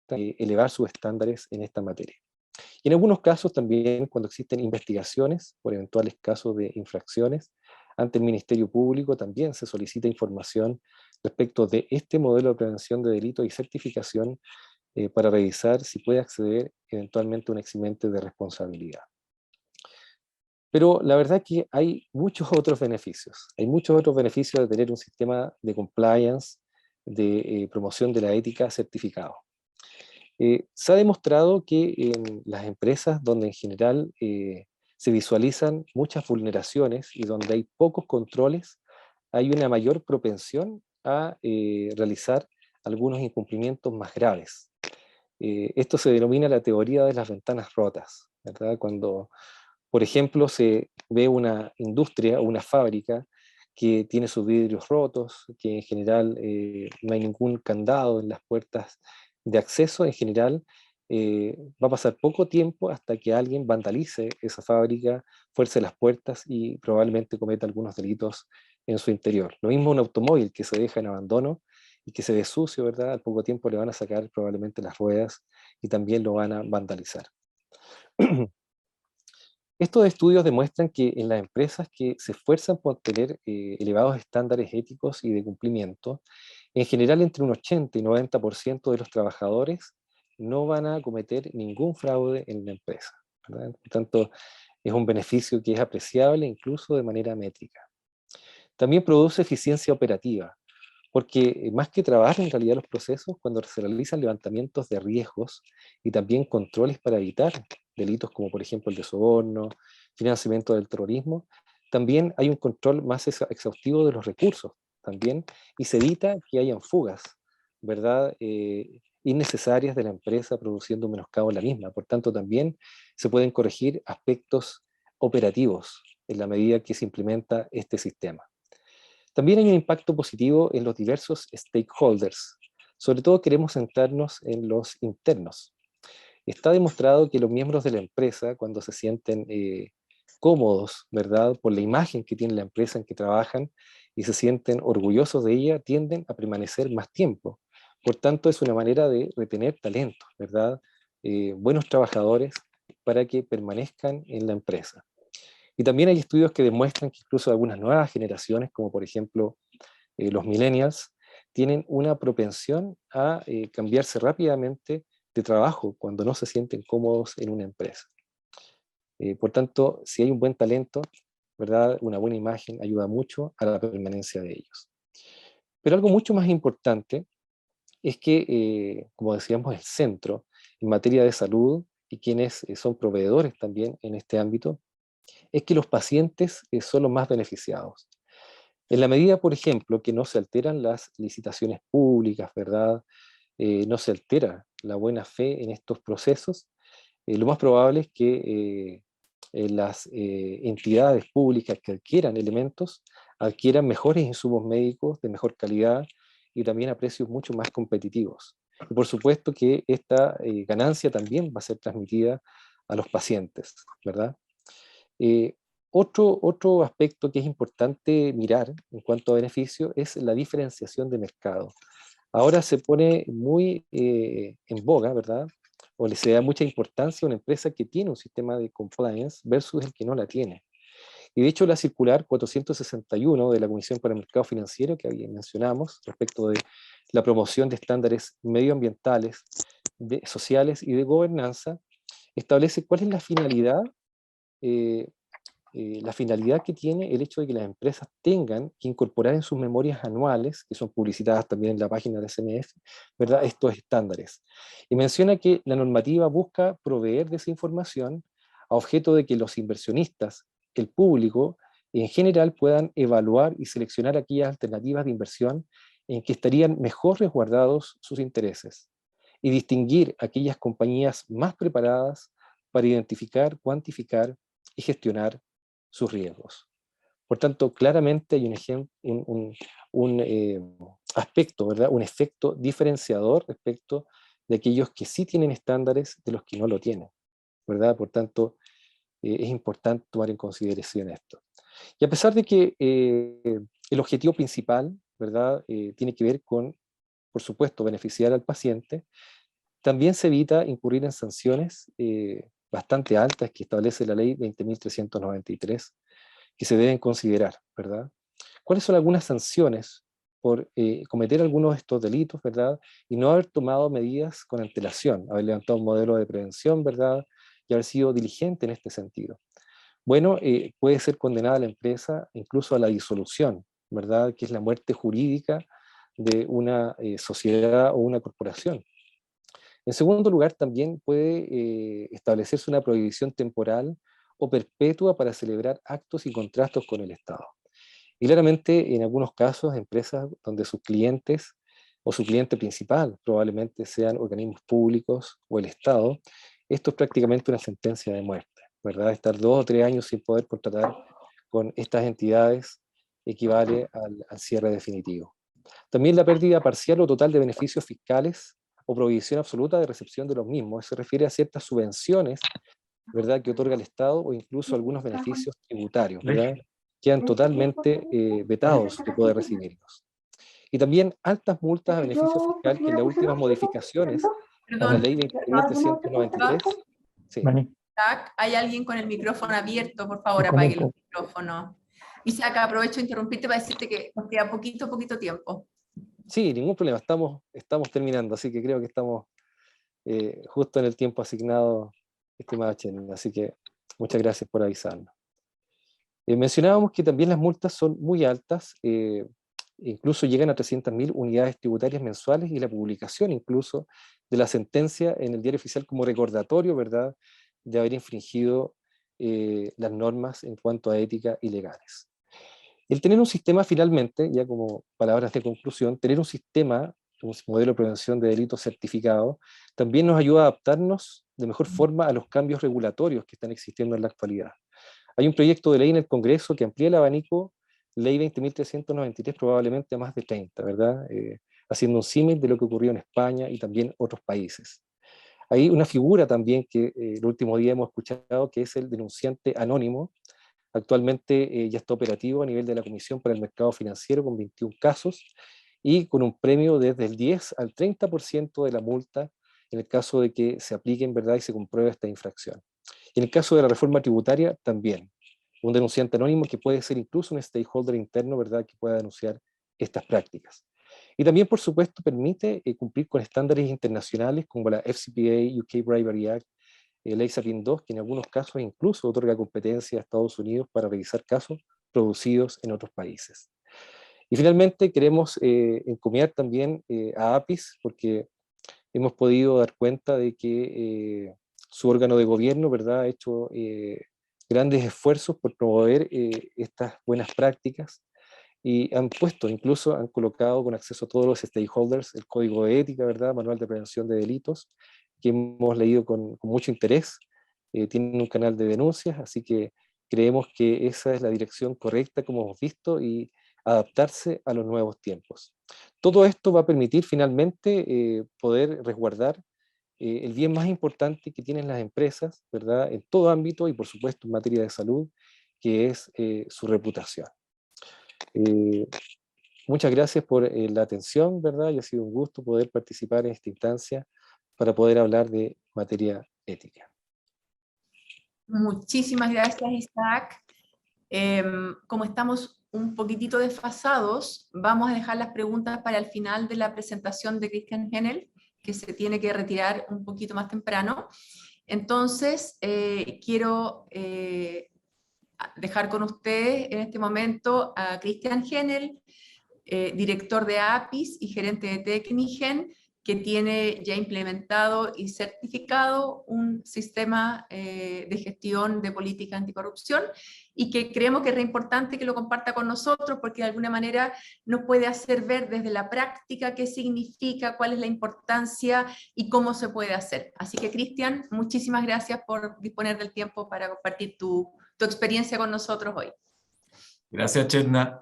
elevar sus estándares en esta materia. Y en algunos casos también cuando existen investigaciones por eventuales casos de infracciones ante el Ministerio Público, también se solicita información respecto de este modelo de prevención de delitos y certificación para revisar si puede acceder eventualmente a un eximente de responsabilidad. Pero la verdad es que hay muchos otros beneficios. Hay muchos otros beneficios de tener un sistema de compliance, de promoción de la ética certificado. Se ha demostrado que en las empresas donde en general se visualizan muchas vulneraciones y donde hay pocos controles, hay una mayor propensión a realizar algunos incumplimientos más graves. Esto se denomina la teoría de las ventanas rotas, ¿verdad? Cuando, por ejemplo, se ve una industria o una fábrica que tiene sus vidrios rotos, que en general no hay ningún candado en las puertas de acceso, en general va a pasar poco tiempo hasta que alguien vandalice esa fábrica, fuerce las puertas y probablemente cometa algunos delitos en su interior. Lo mismo un automóvil que se deja en abandono y que se ve sucio, ¿verdad? Al poco tiempo le van a sacar probablemente las ruedas y también lo van a vandalizar. Estos estudios demuestran que en las empresas que se esfuerzan por tener elevados estándares éticos y de cumplimiento, en general entre un 80 y 90% de los trabajadores no van a cometer ningún fraude en la empresa, ¿verdad? Por tanto, es un beneficio que es apreciable incluso de manera métrica. También produce eficiencia operativa, porque más que trabajar en realidad los procesos, cuando se realizan levantamientos de riesgos y también controles para evitar delitos como por ejemplo el de soborno, financiamiento del terrorismo, también hay un control más exhaustivo de los recursos también y se evita que hayan fugas, ¿verdad? Innecesarias de la empresa produciendo menoscabo en la misma. Por tanto, también se pueden corregir aspectos operativos en la medida que se implementa este sistema. También hay un impacto positivo en los diversos stakeholders. Sobre todo queremos centrarnos en los internos. Está demostrado que los miembros de la empresa, cuando se sienten cómodos, ¿verdad? Por la imagen que tiene la empresa en que trabajan y se sienten orgullosos de ella, tienden a permanecer más tiempo. Por tanto, es una manera de retener talento, ¿verdad? Buenos trabajadores para que permanezcan en la empresa. Y también hay estudios que demuestran que incluso algunas nuevas generaciones, como por ejemplo los millennials, tienen una propensión a cambiarse rápidamente de trabajo cuando no se sienten cómodos en una empresa. Por tanto, si hay un buen talento, ¿verdad? Una buena imagen ayuda mucho a la permanencia de ellos. Pero algo mucho más importante es que, como decíamos, el centro en materia de salud y quienes son proveedores también en este ámbito, es que los pacientes son los más beneficiados. En la medida, por ejemplo, que no se alteran las licitaciones públicas, ¿verdad? No se altera la buena fe en estos procesos, lo más probable es que las entidades públicas que adquieran elementos adquieran mejores insumos médicos de mejor calidad y también a precios mucho más competitivos. Y por supuesto que esta ganancia también va a ser transmitida a los pacientes, ¿verdad? Eh, otro aspecto que es importante mirar en cuanto a beneficio es la diferenciación de mercado. Ahora se pone muy en boga, ¿verdad? O se da mucha importancia a una empresa que tiene un sistema de compliance versus el que no la tiene. Y de hecho la circular 461 de la Comisión para el Mercado Financiero, que ahí mencionamos, respecto de la promoción de estándares medioambientales, sociales y de gobernanza, establece cuál es eh, la finalidad que tiene el hecho de que las empresas tengan que incorporar en sus memorias anuales, que son publicitadas también en la página de CMF, ¿verdad?, estos estándares. Y menciona que la normativa busca proveer de esa información a objeto de que los inversionistas, el público, en general puedan evaluar y seleccionar aquellas alternativas de inversión en que estarían mejor resguardados sus intereses y distinguir aquellas compañías más preparadas para identificar, cuantificar y gestionar sus riesgos. Por tanto, claramente hay un aspecto, ¿verdad?, un efecto diferenciador respecto de aquellos que sí tienen estándares de los que no lo tienen, ¿verdad? Por tanto, es importante tomar en consideración esto. Y a pesar de que el objetivo principal, ¿verdad?, tiene que ver con, por supuesto, beneficiar al paciente, también se evita incurrir en sanciones bastante altas que establece la ley 20.393, que se deben considerar, ¿verdad? ¿Cuáles son algunas sanciones por cometer algunos de estos delitos, ¿verdad? Y no haber tomado medidas con antelación, haber levantado un modelo de prevención, ¿verdad? Y haber sido diligente en este sentido. Bueno, puede ser condenada la empresa incluso a la disolución, ¿verdad? Que es la muerte jurídica de una sociedad o una corporación. En segundo lugar, también puede establecerse una prohibición temporal o perpetua para celebrar actos y contratos con el Estado. Y claramente, en algunos casos, empresas donde sus clientes o su cliente principal probablemente sean organismos públicos o el Estado, esto es prácticamente una sentencia de muerte, ¿verdad? Estar 2 o 3 años sin poder contratar con estas entidades equivale al cierre definitivo. También la pérdida parcial o total de beneficios fiscales o prohibición absoluta de recepción de los mismos. Se refiere a ciertas subvenciones, ¿verdad?, que otorga el Estado o incluso algunos beneficios tributarios, ¿verdad? Quedan totalmente vetados de poder recibirlos. Y también altas multas a beneficio fiscal que en las últimas modificaciones a la Perdón, ley 20.393, sí. hay alguien con el micrófono abierto, por favor, ¿Cómo, apague el cómo? micrófono. Isaac, aprovecho de interrumpirte para decirte que nos queda poquito tiempo. Sí, ningún problema, estamos terminando, así que creo que estamos justo en el tiempo asignado, estimada Chen, así que muchas gracias por avisarnos. Mencionábamos que también las multas son muy altas, incluso llegan a 300.000 unidades tributarias mensuales y la publicación incluso de la sentencia en el diario oficial como recordatorio, ¿verdad?, de haber infringido las normas en cuanto a ética y legales. El tener un sistema finalmente, ya como palabras de conclusión, tener un sistema, un modelo de prevención de delitos certificado, también nos ayuda a adaptarnos de mejor forma a los cambios regulatorios que están existiendo en la actualidad. Hay un proyecto de ley en el Congreso que amplía el abanico, ley 20.393, probablemente a más de 30, ¿verdad? Haciendo un símil de lo que ocurrió en España y también otros países. Hay una figura también que el último día hemos escuchado, que es el denunciante anónimo. Actualmente ya está operativo a nivel de la Comisión para el Mercado Financiero con 21 casos y con un premio desde el 10 al 30% de la multa en el caso de que se apliquen, ¿verdad?, y se compruebe esta infracción. Y en el caso de la reforma tributaria, también. Un denunciante anónimo que puede ser incluso un stakeholder interno, ¿verdad?, que pueda denunciar estas prácticas. Y también, por supuesto, permite cumplir con estándares internacionales como la FCPA, UK Bribery Act, ley SAPIN 2, que en algunos casos incluso otorga competencia a Estados Unidos para revisar casos producidos en otros países. Y finalmente queremos encomiar también a APIS, porque hemos podido dar cuenta de que su órgano de gobierno, ¿verdad?, ha hecho grandes esfuerzos por promover estas buenas prácticas y han puesto, incluso han colocado con acceso a todos los stakeholders el código de ética, ¿verdad?, manual de prevención de delitos, que hemos leído con mucho interés. Tienen un canal de denuncias, así que creemos que esa es la dirección correcta, como hemos visto, y adaptarse a los nuevos tiempos. Todo esto va a permitir finalmente poder resguardar el bien más importante que tienen las empresas, ¿verdad?, en todo ámbito y por supuesto en materia de salud, que es su reputación. Muchas gracias por la atención, ¿verdad? Y ha sido un gusto poder participar en esta instancia para poder hablar de materia ética. Muchísimas gracias, Isaac. Como estamos un poquitito desfasados, vamos a dejar las preguntas para el final de la presentación de Christian Henel, que se tiene que retirar un poquito más temprano. Entonces, quiero dejar con ustedes en este momento a Christian Henel, director de APIS y gerente de Tecnigen, que tiene ya implementado y certificado un sistema de gestión de política anticorrupción, y que creemos que es re importante que lo comparta con nosotros, porque de alguna manera nos puede hacer ver desde la práctica qué significa, cuál es la importancia y cómo se puede hacer. Así que, Christian, muchísimas gracias por disponer del tiempo para compartir tu experiencia con nosotros hoy. Gracias, Chetna.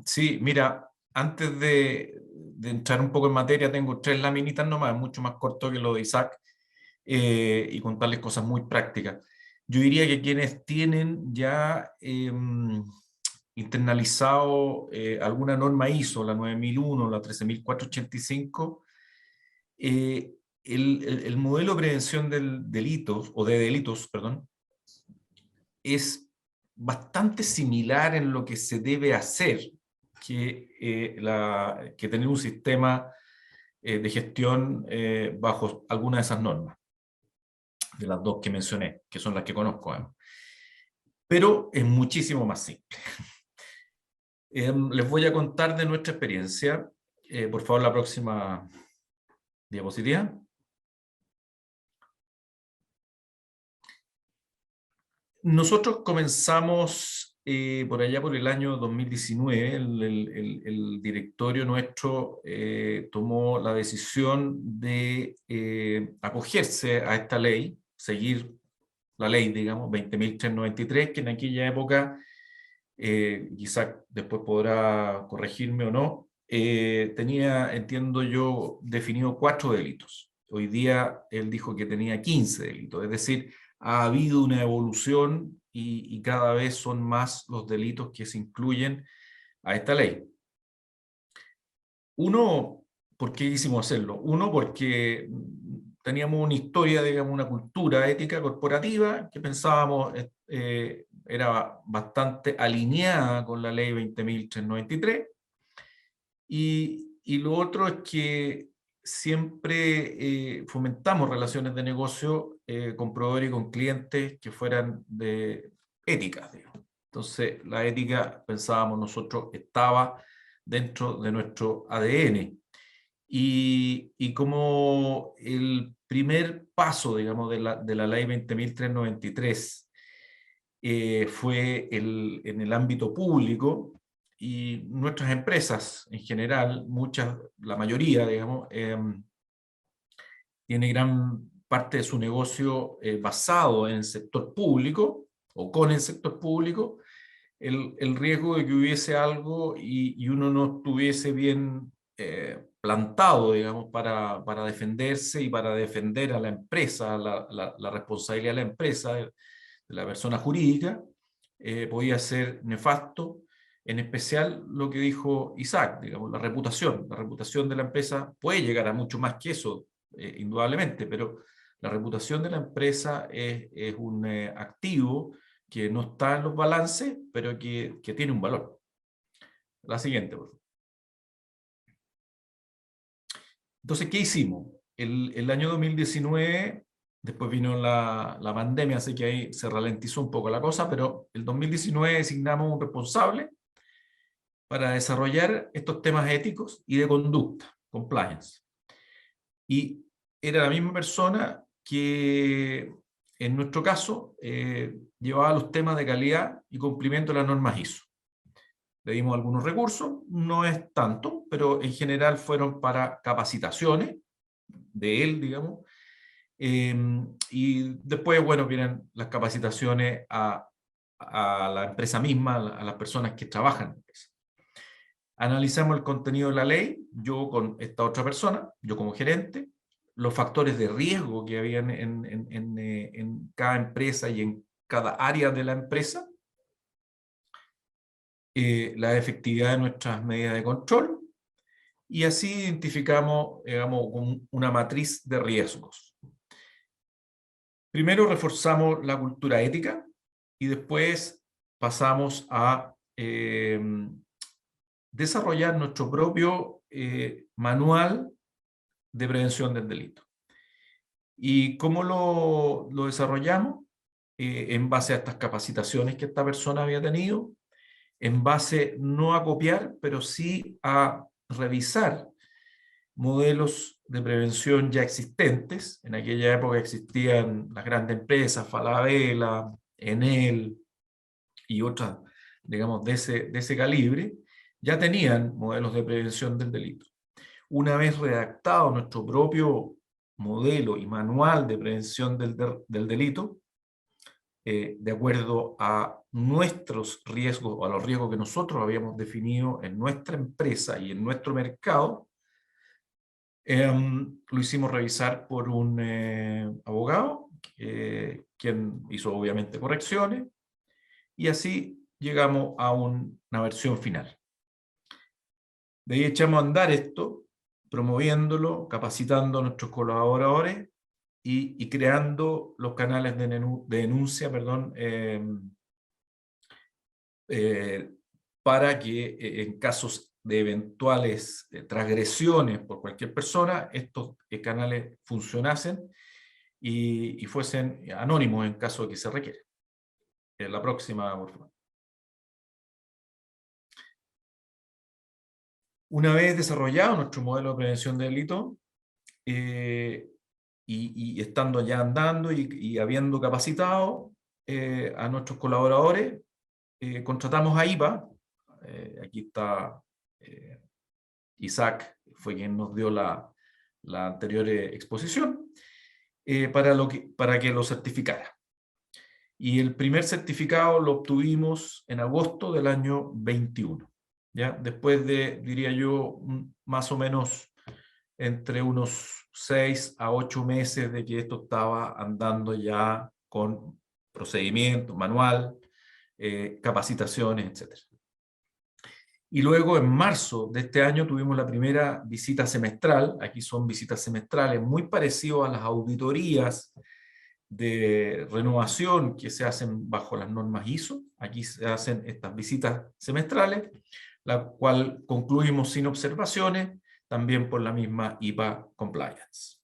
Sí, mira, antes de entrar un poco en materia, tengo 3 laminitas nomás, mucho más corto que lo de Isaac, y contarles cosas muy prácticas. Yo diría que quienes tienen ya internalizado alguna norma ISO, la 9001, la 13485, el modelo de prevención de delitos, perdón, es bastante similar en lo que se debe hacer que tener un sistema de gestión bajo alguna de esas normas, de las 2 que mencioné, que son las que conozco además. Pero es muchísimo más simple. Les voy a contar de nuestra experiencia. Por favor, la próxima diapositiva. Nosotros comenzamos por allá por el año 2019, el directorio nuestro tomó la decisión de acogerse a esta ley, seguir la ley, digamos, 20.393, que en aquella época, quizás después podrá corregirme o no, tenía, entiendo yo, definido 4 delitos. Hoy día él dijo que tenía 15 delitos, es decir, ha habido una evolución y cada vez son más los delitos que se incluyen a esta ley. Uno, ¿por qué quisimos hacerlo? Uno, porque teníamos una historia, digamos, una cultura ética corporativa que pensábamos era bastante alineada con la ley 20.393. Y lo otro es que siempre fomentamos relaciones de negocio con proveedores y con clientes que fueran de éticas, digamos. Entonces, la ética, pensábamos nosotros, estaba dentro de nuestro ADN. Y como el primer paso, digamos, de la ley 20.393 fue en el ámbito público, y nuestras empresas en general, la mayoría, digamos, tiene gran parte de su negocio basado en el sector público o con el sector público, el riesgo de que hubiese algo y uno no estuviese bien plantado, digamos, para defenderse y para defender a la empresa, la responsabilidad de la empresa, de la persona jurídica, podía ser nefasto. En especial lo que dijo Isaac, digamos, la reputación de la empresa puede llegar a mucho más que eso, indudablemente, pero la reputación de la empresa es un activo que no está en los balances, pero que tiene un valor. La siguiente, por favor. Entonces, ¿qué hicimos? El año 2019, después vino la pandemia, así que ahí se ralentizó un poco la cosa, pero el 2019 designamos un responsable para desarrollar estos temas éticos y de conducta, compliance. Y era la misma persona que, en nuestro caso, llevaba los temas de calidad y cumplimiento de las normas ISO. Le dimos algunos recursos, no es tanto, pero en general fueron para capacitaciones de él, digamos, y después, bueno, vienen las capacitaciones a la empresa misma, a las personas que trabajan en la empresa. Analizamos el contenido de la ley, yo con esta otra persona, yo como gerente, los factores de riesgo que habían en cada empresa y en cada área de la empresa, la efectividad de nuestras medidas de control, y así identificamos, digamos, una matriz de riesgos. Primero reforzamos la cultura ética y después pasamos a desarrollar nuestro propio manual de prevención del delito. ¿Y cómo lo desarrollamos? En base a estas capacitaciones que esta persona había tenido, en base no a copiar, pero sí a revisar modelos de prevención ya existentes. En aquella época existían las grandes empresas, Falabella, Enel y otras, digamos, de ese calibre, ya tenían modelos de prevención del delito. Una vez redactado nuestro propio modelo y manual de prevención del delito, de acuerdo a nuestros riesgos o a los riesgos que nosotros habíamos definido en nuestra empresa y en nuestro mercado, lo hicimos revisar por un abogado, quien hizo obviamente correcciones, y así llegamos a una versión final. De ahí echamos a andar esto, promoviéndolo, capacitando a nuestros colaboradores y creando los canales de denuncia, perdón, para que en casos de eventuales transgresiones por cualquier persona, estos canales funcionasen y fuesen anónimos en caso de que se requiera. La próxima, por favor. Una vez desarrollado nuestro modelo de prevención de delito, y estando ya andando y habiendo capacitado a nuestros colaboradores, contratamos a IPA. Aquí está Isaac, fue quien nos dio la anterior exposición, para que lo certificara. Y el primer certificado lo obtuvimos en agosto del año 21. ¿Ya? Después de, diría yo, más o menos entre unos 6 a 8 meses de que esto estaba andando ya con procedimiento, manual, capacitaciones, etc. Y luego en marzo de este año tuvimos la primera visita semestral. Aquí son visitas semestrales muy parecidas a las auditorías de renovación que se hacen bajo las normas ISO. Aquí se hacen estas visitas semestrales, la cual concluimos sin observaciones, también por la misma IPA Compliance.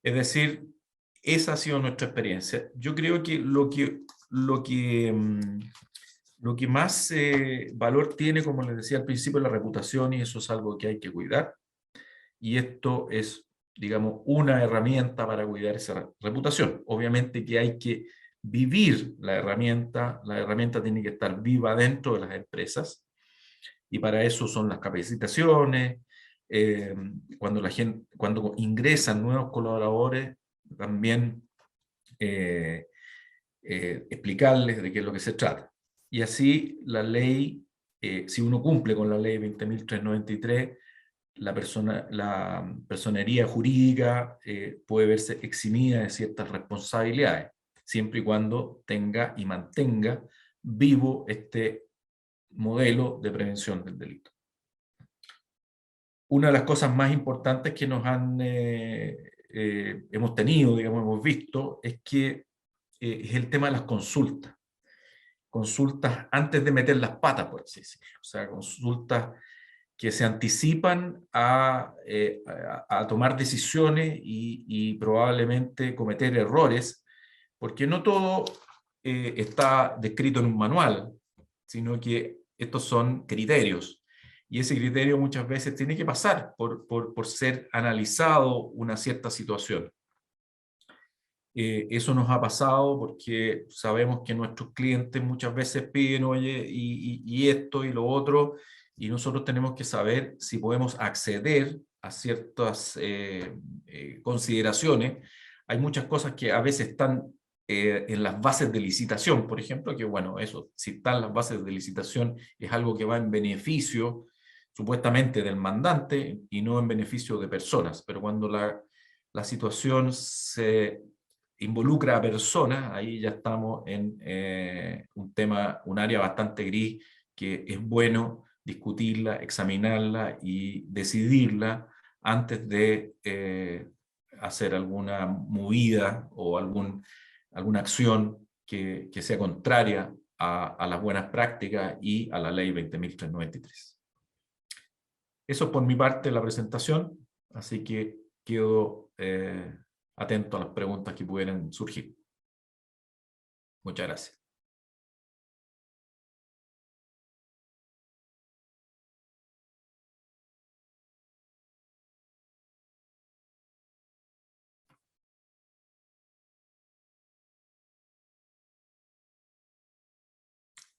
Es decir, esa ha sido nuestra experiencia. Yo creo que lo que más valor tiene, como les decía al principio, la reputación, y eso es algo que hay que cuidar. Y esto es, digamos, una herramienta para cuidar esa reputación. Obviamente que hay que vivir la herramienta tiene que estar viva dentro de las empresas, y para eso son las capacitaciones. Cuando ingresan nuevos colaboradores, también explicarles de qué es lo que se trata. Y así la ley, si uno cumple con la ley 20.393, la personería jurídica puede verse eximida de ciertas responsabilidades, siempre y cuando tenga y mantenga vivo este modelo de prevención del delito. Una de las cosas más importantes que hemos tenido, digamos, hemos visto, es es el tema de las consultas. Consultas antes de meter las patas, por así decirlo. O sea, consultas que se anticipan a tomar decisiones y probablemente cometer errores, porque no todo está descrito en un manual, sino que estos son criterios. Y ese criterio muchas veces tiene que pasar por ser analizado una cierta situación. Eso nos ha pasado porque sabemos que nuestros clientes muchas veces piden, oye, y esto y lo otro, y nosotros tenemos que saber si podemos acceder a ciertas consideraciones. Hay muchas cosas que a veces están en las bases de licitación, por ejemplo, que bueno, eso, si están las bases de licitación, es algo que va en beneficio supuestamente del mandante y no en beneficio de personas, pero cuando la situación se involucra a personas, ahí ya estamos en un área bastante gris, que es bueno discutirla, examinarla y decidirla antes de hacer alguna movida o alguna acción que sea contraria a las buenas prácticas y a la ley 20.393. Eso es por mi parte la presentación, así que quedo atento a las preguntas que pudieran surgir. Muchas gracias.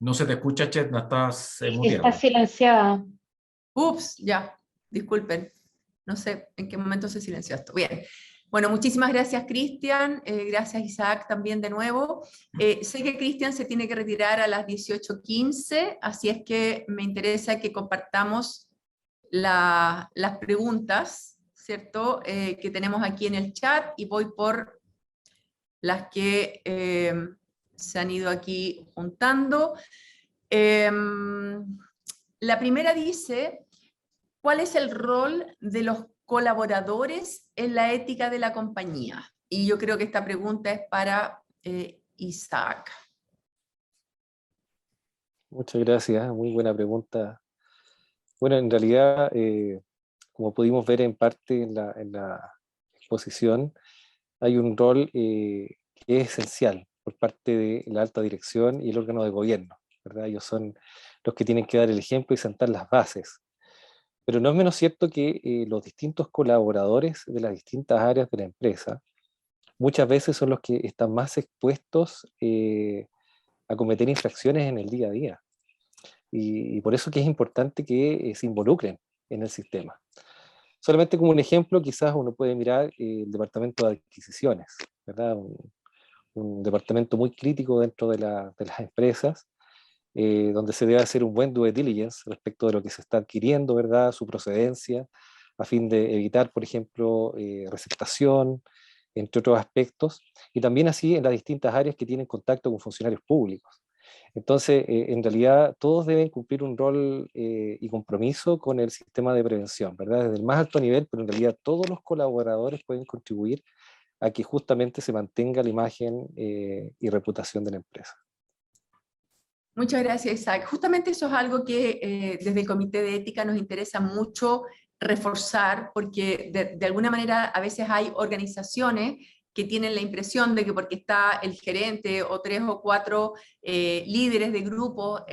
No se te escucha, Chetna, estás muteada. Está silenciada. Ups, ya, disculpen. No sé en qué momento se silenció esto. Bien. Bueno, muchísimas gracias, Cristian. Gracias, Isaac, también de nuevo. Sé que Cristian se tiene que retirar a las 18:15, así es que me interesa que compartamos las preguntas, ¿cierto? Que tenemos aquí en el chat, y voy por las que se han ido aquí juntando. La primera dice: ¿cuál es el rol de los colaboradores en la ética de la compañía? Y yo creo que esta pregunta es para Isaac. Muchas gracias, muy buena pregunta. Bueno, en realidad, como pudimos ver en parte en la exposición, hay un rol que es esencial por parte de la alta dirección y el órgano de gobierno, ¿verdad? Ellos son los que tienen que dar el ejemplo y sentar las bases. Pero no es menos cierto que los distintos colaboradores de las distintas áreas de la empresa muchas veces son los que están más expuestos a cometer infracciones en el día a día. Y por eso que es importante que se involucren en el sistema. Solamente como un ejemplo, quizás uno puede mirar el departamento de adquisiciones, ¿verdad? Un departamento muy crítico dentro de las empresas, donde se debe hacer un buen due diligence respecto de lo que se está adquiriendo, ¿verdad? Su procedencia, a fin de evitar, por ejemplo, receptación, entre otros aspectos, y también así en las distintas áreas que tienen contacto con funcionarios públicos. Entonces, en realidad, todos deben cumplir un rol y compromiso con el sistema de prevención, ¿verdad? Desde el más alto nivel, pero en realidad todos los colaboradores pueden contribuir a que justamente se mantenga la imagen y reputación de la empresa. Muchas gracias, Isaac. Justamente eso es algo que desde el Comité de Ética nos interesa mucho reforzar, porque de alguna manera a veces hay organizaciones que tienen la impresión de que porque está el gerente o 3 o 4 líderes de grupo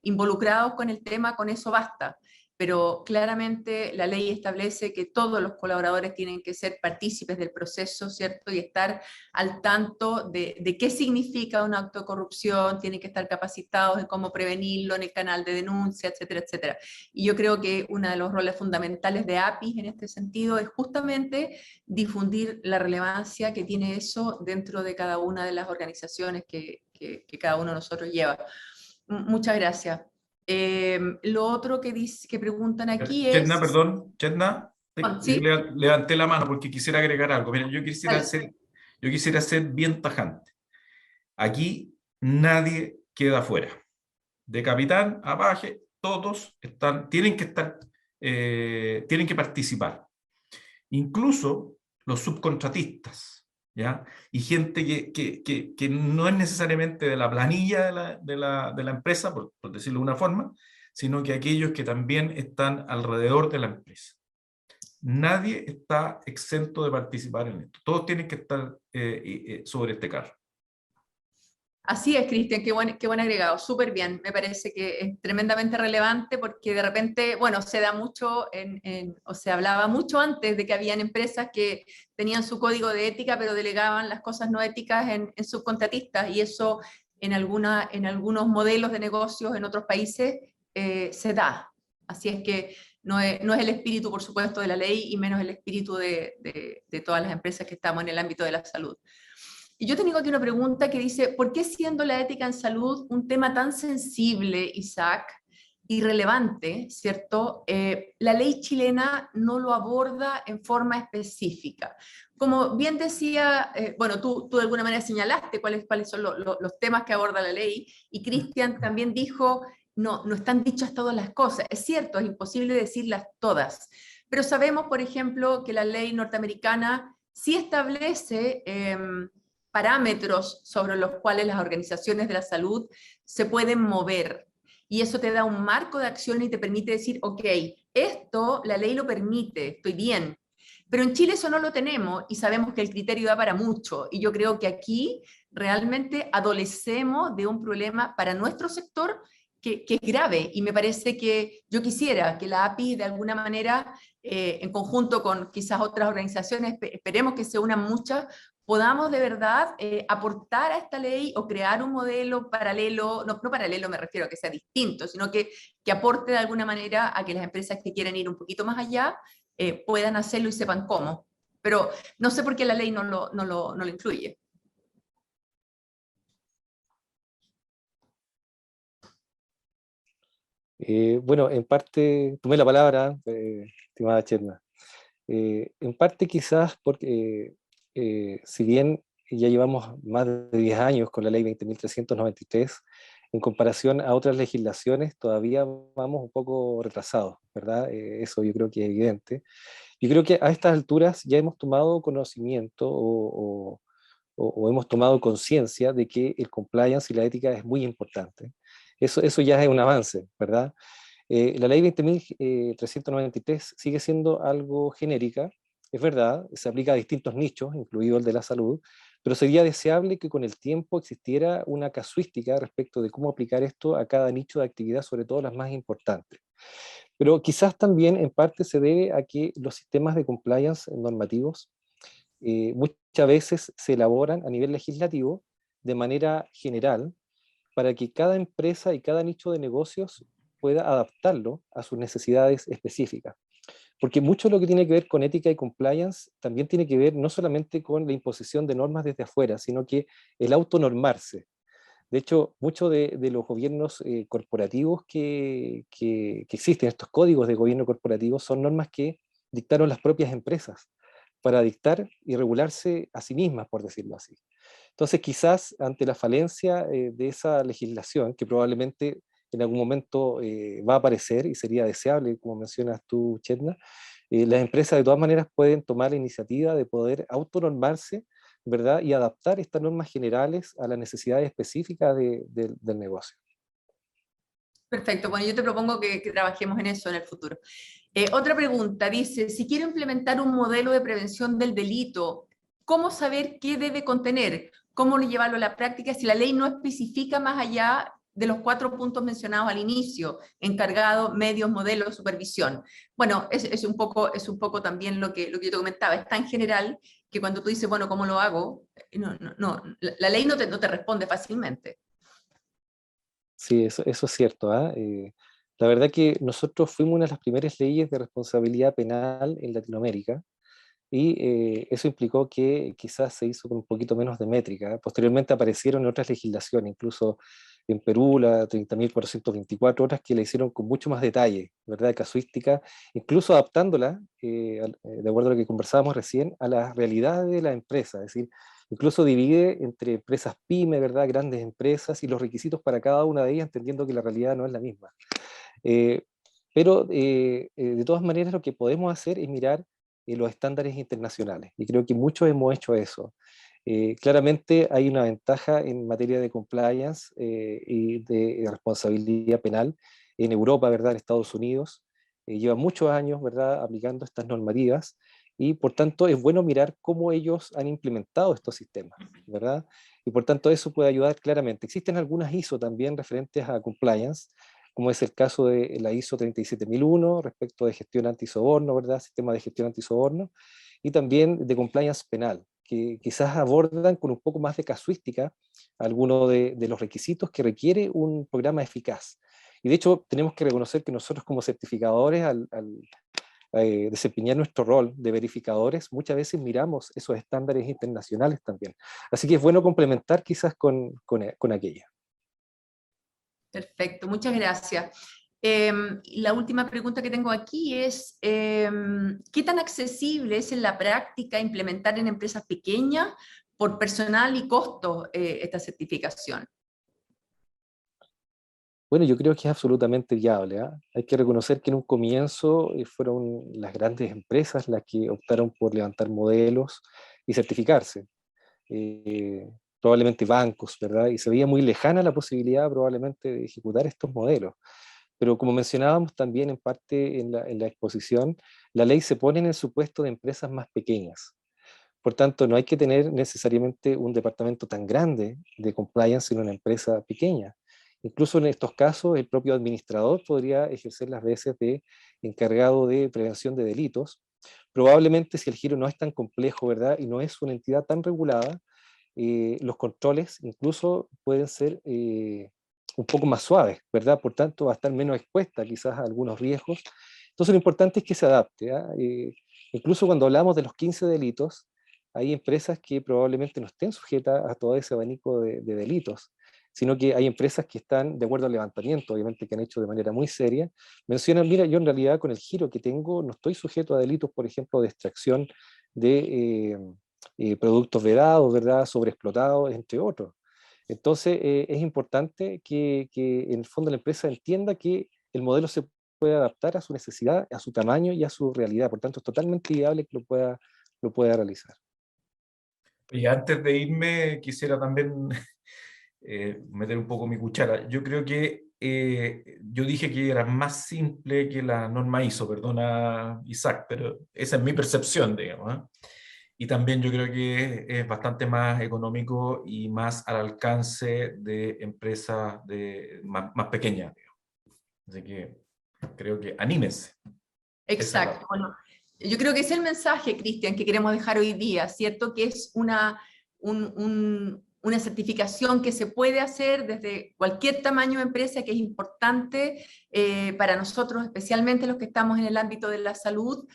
involucrados con el tema, con eso basta. Pero claramente la ley establece que todos los colaboradores tienen que ser partícipes del proceso, ¿cierto? Y estar al tanto de qué significa un acto de corrupción, tienen que estar capacitados en cómo prevenirlo en el canal de denuncia, etcétera, etcétera. Y yo creo que uno de los roles fundamentales de APIS en este sentido es justamente difundir la relevancia que tiene eso dentro de cada una de las organizaciones que cada uno de nosotros lleva. Muchas gracias. Lo otro que preguntan aquí es... Chetna, perdón, Chetna, ¿Sí? levanté la mano porque quisiera agregar algo. Mira, yo quisiera ser bien tajante. Aquí nadie queda fuera. De capitán a paje, todos tienen que participar. Incluso los subcontratistas, ¿ya? Y gente que no es necesariamente de la planilla de la empresa, por decirlo de una forma, sino que aquellos que también están alrededor de la empresa. Nadie está exento de participar en esto. Todos tienen que estar sobre este carro. Así es, Cristian, qué buen agregado, súper bien. Me parece que es tremendamente relevante porque de repente, bueno, se da mucho, o se hablaba mucho antes de que habían empresas que tenían su código de ética, pero delegaban las cosas no éticas en subcontratistas, y eso en algunos modelos de negocios en otros países se da. Así es que no es el espíritu, por supuesto, de la ley, y menos el espíritu de todas las empresas que estamos en el ámbito de la salud. Y yo tengo aquí una pregunta que dice: ¿por qué, siendo la ética en salud un tema tan sensible, Isaac, y relevante, ¿cierto? La ley chilena no lo aborda en forma específica? Como bien decía, bueno, tú de alguna manera señalaste cuáles son los temas que aborda la ley, y Cristian también dijo: no están dichas todas las cosas. Es cierto, es imposible decirlas todas, pero sabemos, por ejemplo, que la ley norteamericana sí establece parámetros sobre los cuales las organizaciones de la salud se pueden mover. Y eso te da un marco de acción y te permite decir, ok, esto la ley lo permite, estoy bien. Pero en Chile eso no lo tenemos y sabemos que el criterio da para mucho. Y yo creo que aquí realmente adolecemos de un problema para nuestro sector que es grave. Y me parece que yo quisiera que la API de alguna manera, en conjunto con quizás otras organizaciones, esperemos que se unan muchas, podamos de verdad aportar a esta ley o crear un modelo paralelo, no paralelo me refiero a que sea distinto, sino que aporte de alguna manera a que las empresas que quieren ir un poquito más allá puedan hacerlo y sepan cómo. Pero no sé por qué la ley no lo incluye. Bueno, en parte, tomé la palabra, estimada Cherna. En parte quizás porque, si bien ya llevamos más de 10 años con la ley 20.393, en comparación a otras legislaciones todavía vamos un poco retrasados, ¿verdad? Eso yo creo que es evidente. Yo creo que a estas alturas ya hemos tomado conocimiento o hemos tomado conciencia de que el compliance y la ética es muy importante. Eso ya es un avance, ¿verdad? La ley 20.393 sigue siendo algo genérica, es verdad, se aplica a distintos nichos, incluido el de la salud, pero sería deseable que con el tiempo existiera una casuística respecto de cómo aplicar esto a cada nicho de actividad, sobre todo las más importantes. Pero quizás también en parte se debe a que los sistemas de compliance normativos muchas veces se elaboran a nivel legislativo de manera general para que cada empresa y cada nicho de negocios pueda adaptarlo a sus necesidades específicas. Porque mucho de lo que tiene que ver con ética y compliance también tiene que ver no solamente con la imposición de normas desde afuera, sino que el autonormarse. De hecho, muchos de los gobiernos corporativos que existen, estos códigos de gobierno corporativo, son normas que dictaron las propias empresas para dictar y regularse a sí mismas, por decirlo así. Entonces, quizás ante la falencia de esa legislación, que probablemente en algún momento va a aparecer y sería deseable, como mencionas tú, Chetna, las empresas de todas maneras pueden tomar la iniciativa de poder autonormarse, ¿verdad? Y adaptar estas normas generales a las necesidades específicas del negocio. Perfecto, bueno, yo te propongo que trabajemos en eso en el futuro. Otra pregunta, dice, si quiero implementar un modelo de prevención del delito, ¿cómo saber qué debe contener? ¿Cómo llevarlo a la práctica si la ley no especifica más allá de los 4 puntos mencionados al inicio? Encargado, medios, modelos, supervisión. Bueno, es un poco también lo que yo te comentaba, es tan general que cuando tú dices, bueno, ¿cómo lo hago? La ley no te responde fácilmente. Sí, eso es cierto. La verdad que nosotros fuimos una de las primeras leyes de responsabilidad penal en Latinoamérica y eso implicó que quizás se hizo con un poquito menos de métrica. Posteriormente aparecieron otras legislaciones, incluso en Perú la 30.424, otras que la hicieron con mucho más detalle, ¿verdad? Casuística, incluso adaptándola, de acuerdo a lo que conversábamos recién, a la realidad de la empresa, es decir, incluso divide entre empresas pyme, ¿verdad? Grandes empresas y los requisitos para cada una de ellas, entendiendo que la realidad no es la misma. Eh, pero de todas maneras lo que podemos hacer es mirar los estándares internacionales, y creo que muchos hemos hecho eso. Claramente hay una ventaja en materia de compliance y de responsabilidad penal en Europa, ¿verdad? En Estados Unidos. Lleva muchos años, ¿verdad?, aplicando estas normativas y por tanto es bueno mirar cómo ellos han implementado estos sistemas, ¿verdad? Y por tanto eso puede ayudar claramente. Existen algunas ISO también referentes a compliance, como es el caso de la ISO 37001 respecto de gestión antisoborno, ¿verdad? Sistema de gestión antisoborno, y también de compliance penal, que quizás abordan con un poco más de casuística algunos de los requisitos que requiere un programa eficaz. Y de hecho tenemos que reconocer que nosotros como certificadores, al desempeñar nuestro rol de verificadores, muchas veces miramos esos estándares internacionales también. Así que es bueno complementar quizás con aquella. Perfecto, muchas gracias. La última pregunta que tengo aquí es, ¿qué tan accesible es en la práctica implementar en empresas pequeñas por personal y costos esta certificación? Bueno, yo creo que es absolutamente viable, ¿ah? Hay que reconocer que en un comienzo fueron las grandes empresas las que optaron por levantar modelos y certificarse. probablemente bancos, ¿verdad? Y se veía muy lejana la posibilidad probablemente de ejecutar estos modelos. Pero como mencionábamos también en parte en la exposición, la ley se pone en el supuesto de empresas más pequeñas. Por tanto, no hay que tener necesariamente un departamento tan grande de compliance en una empresa pequeña. Incluso en estos casos, el propio administrador podría ejercer las veces de encargado de prevención de delitos. Probablemente si el giro no es tan complejo, ¿verdad? Y no es una entidad tan regulada, los controles incluso pueden ser un poco más suaves, ¿verdad? Por tanto, va a estar menos expuesta quizás a algunos riesgos. Entonces, lo importante es que se adapte. Incluso cuando hablamos de los 15 delitos, hay empresas que probablemente no estén sujetas a todo ese abanico de delitos, sino que hay empresas que están, de acuerdo al levantamiento, obviamente que han hecho de manera muy seria, mencionan, mira, yo en realidad con el giro que tengo no estoy sujeto a delitos, por ejemplo, de extracción de productos vedados, ¿verdad?, sobreexplotados, entre otros. Entonces, es importante que en el fondo la empresa entienda que el modelo se puede adaptar a su necesidad, a su tamaño y a su realidad. Por tanto, es totalmente viable que lo pueda realizar. Y antes de irme, quisiera también meter un poco mi cuchara. Yo creo que yo dije que era más simple que la norma ISO, perdona Isaac, pero esa es mi percepción, digamos, ¿eh? Y también yo creo que es bastante más económico y más al alcance de empresas más pequeñas, digamos. Así que creo que anímense. Exacto. Bueno, yo creo que ese es el mensaje, Cristian, que queremos dejar hoy día, ¿cierto? Que es una certificación que se puede hacer desde cualquier tamaño de empresa, que es importante para nosotros, especialmente los que estamos en el ámbito de la salud.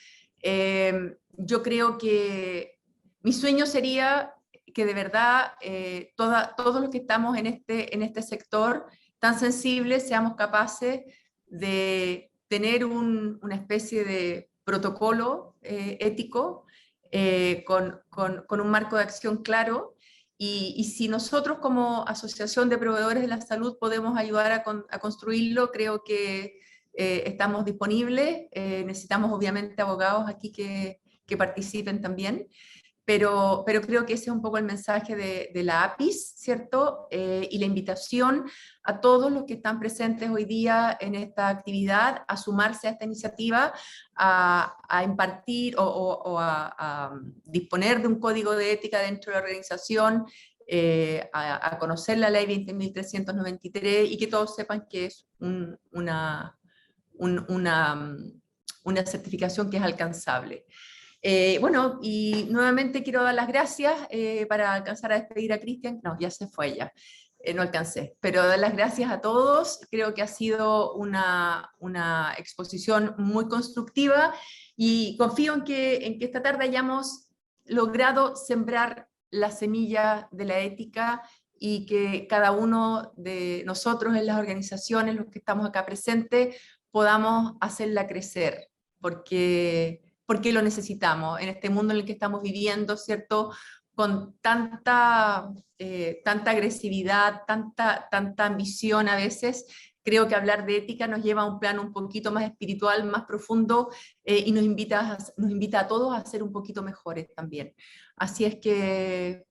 Yo creo que mi sueño sería que de verdad todos los que estamos en este sector tan sensible seamos capaces de tener una especie de protocolo ético con un marco de acción claro. Y si nosotros como Asociación de Proveedores de la Salud podemos ayudar a construirlo, creo que estamos disponibles. Necesitamos obviamente abogados aquí que participen también. Pero creo que ese es un poco el mensaje de la APIS, ¿cierto? Y la invitación a todos los que están presentes hoy día en esta actividad a sumarse a esta iniciativa, a impartir o a disponer de un código de ética dentro de la organización, a conocer la ley 20.393 y que todos sepan que es una certificación que es alcanzable. Bueno, y nuevamente quiero dar las gracias para alcanzar a despedir a Cristian. No, ya se fue ya, no alcancé, pero dar las gracias a todos. Creo que ha sido una exposición muy constructiva y confío en que esta tarde hayamos logrado sembrar la semilla de la ética y que cada uno de nosotros en las organizaciones, los que estamos acá presentes, podamos hacerla crecer, porque lo necesitamos en este mundo en el que estamos viviendo, ¿cierto? Con tanta agresividad, tanta ambición a veces. Creo que hablar de ética nos lleva a un plano un poquito más espiritual, más profundo, y nos invita a todos a ser un poquito mejores también. Así es que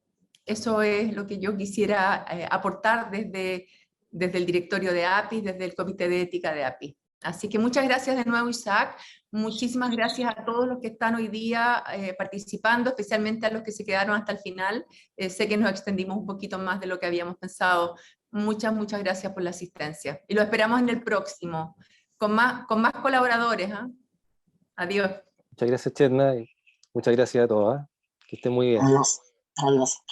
eso es lo que yo quisiera aportar desde el directorio de APIS, desde el comité de ética de APIS. Así que muchas gracias de nuevo, Isaac. Muchísimas gracias a todos los que están hoy día participando, especialmente a los que se quedaron hasta el final. Sé que nos extendimos un poquito más de lo que habíamos pensado. Muchas gracias por la asistencia. Y lo esperamos en el próximo, con más colaboradores. ¿Eh? Adiós. Muchas gracias, Cherna, y muchas gracias a todos. Que estén muy bien. Adiós. Adiós.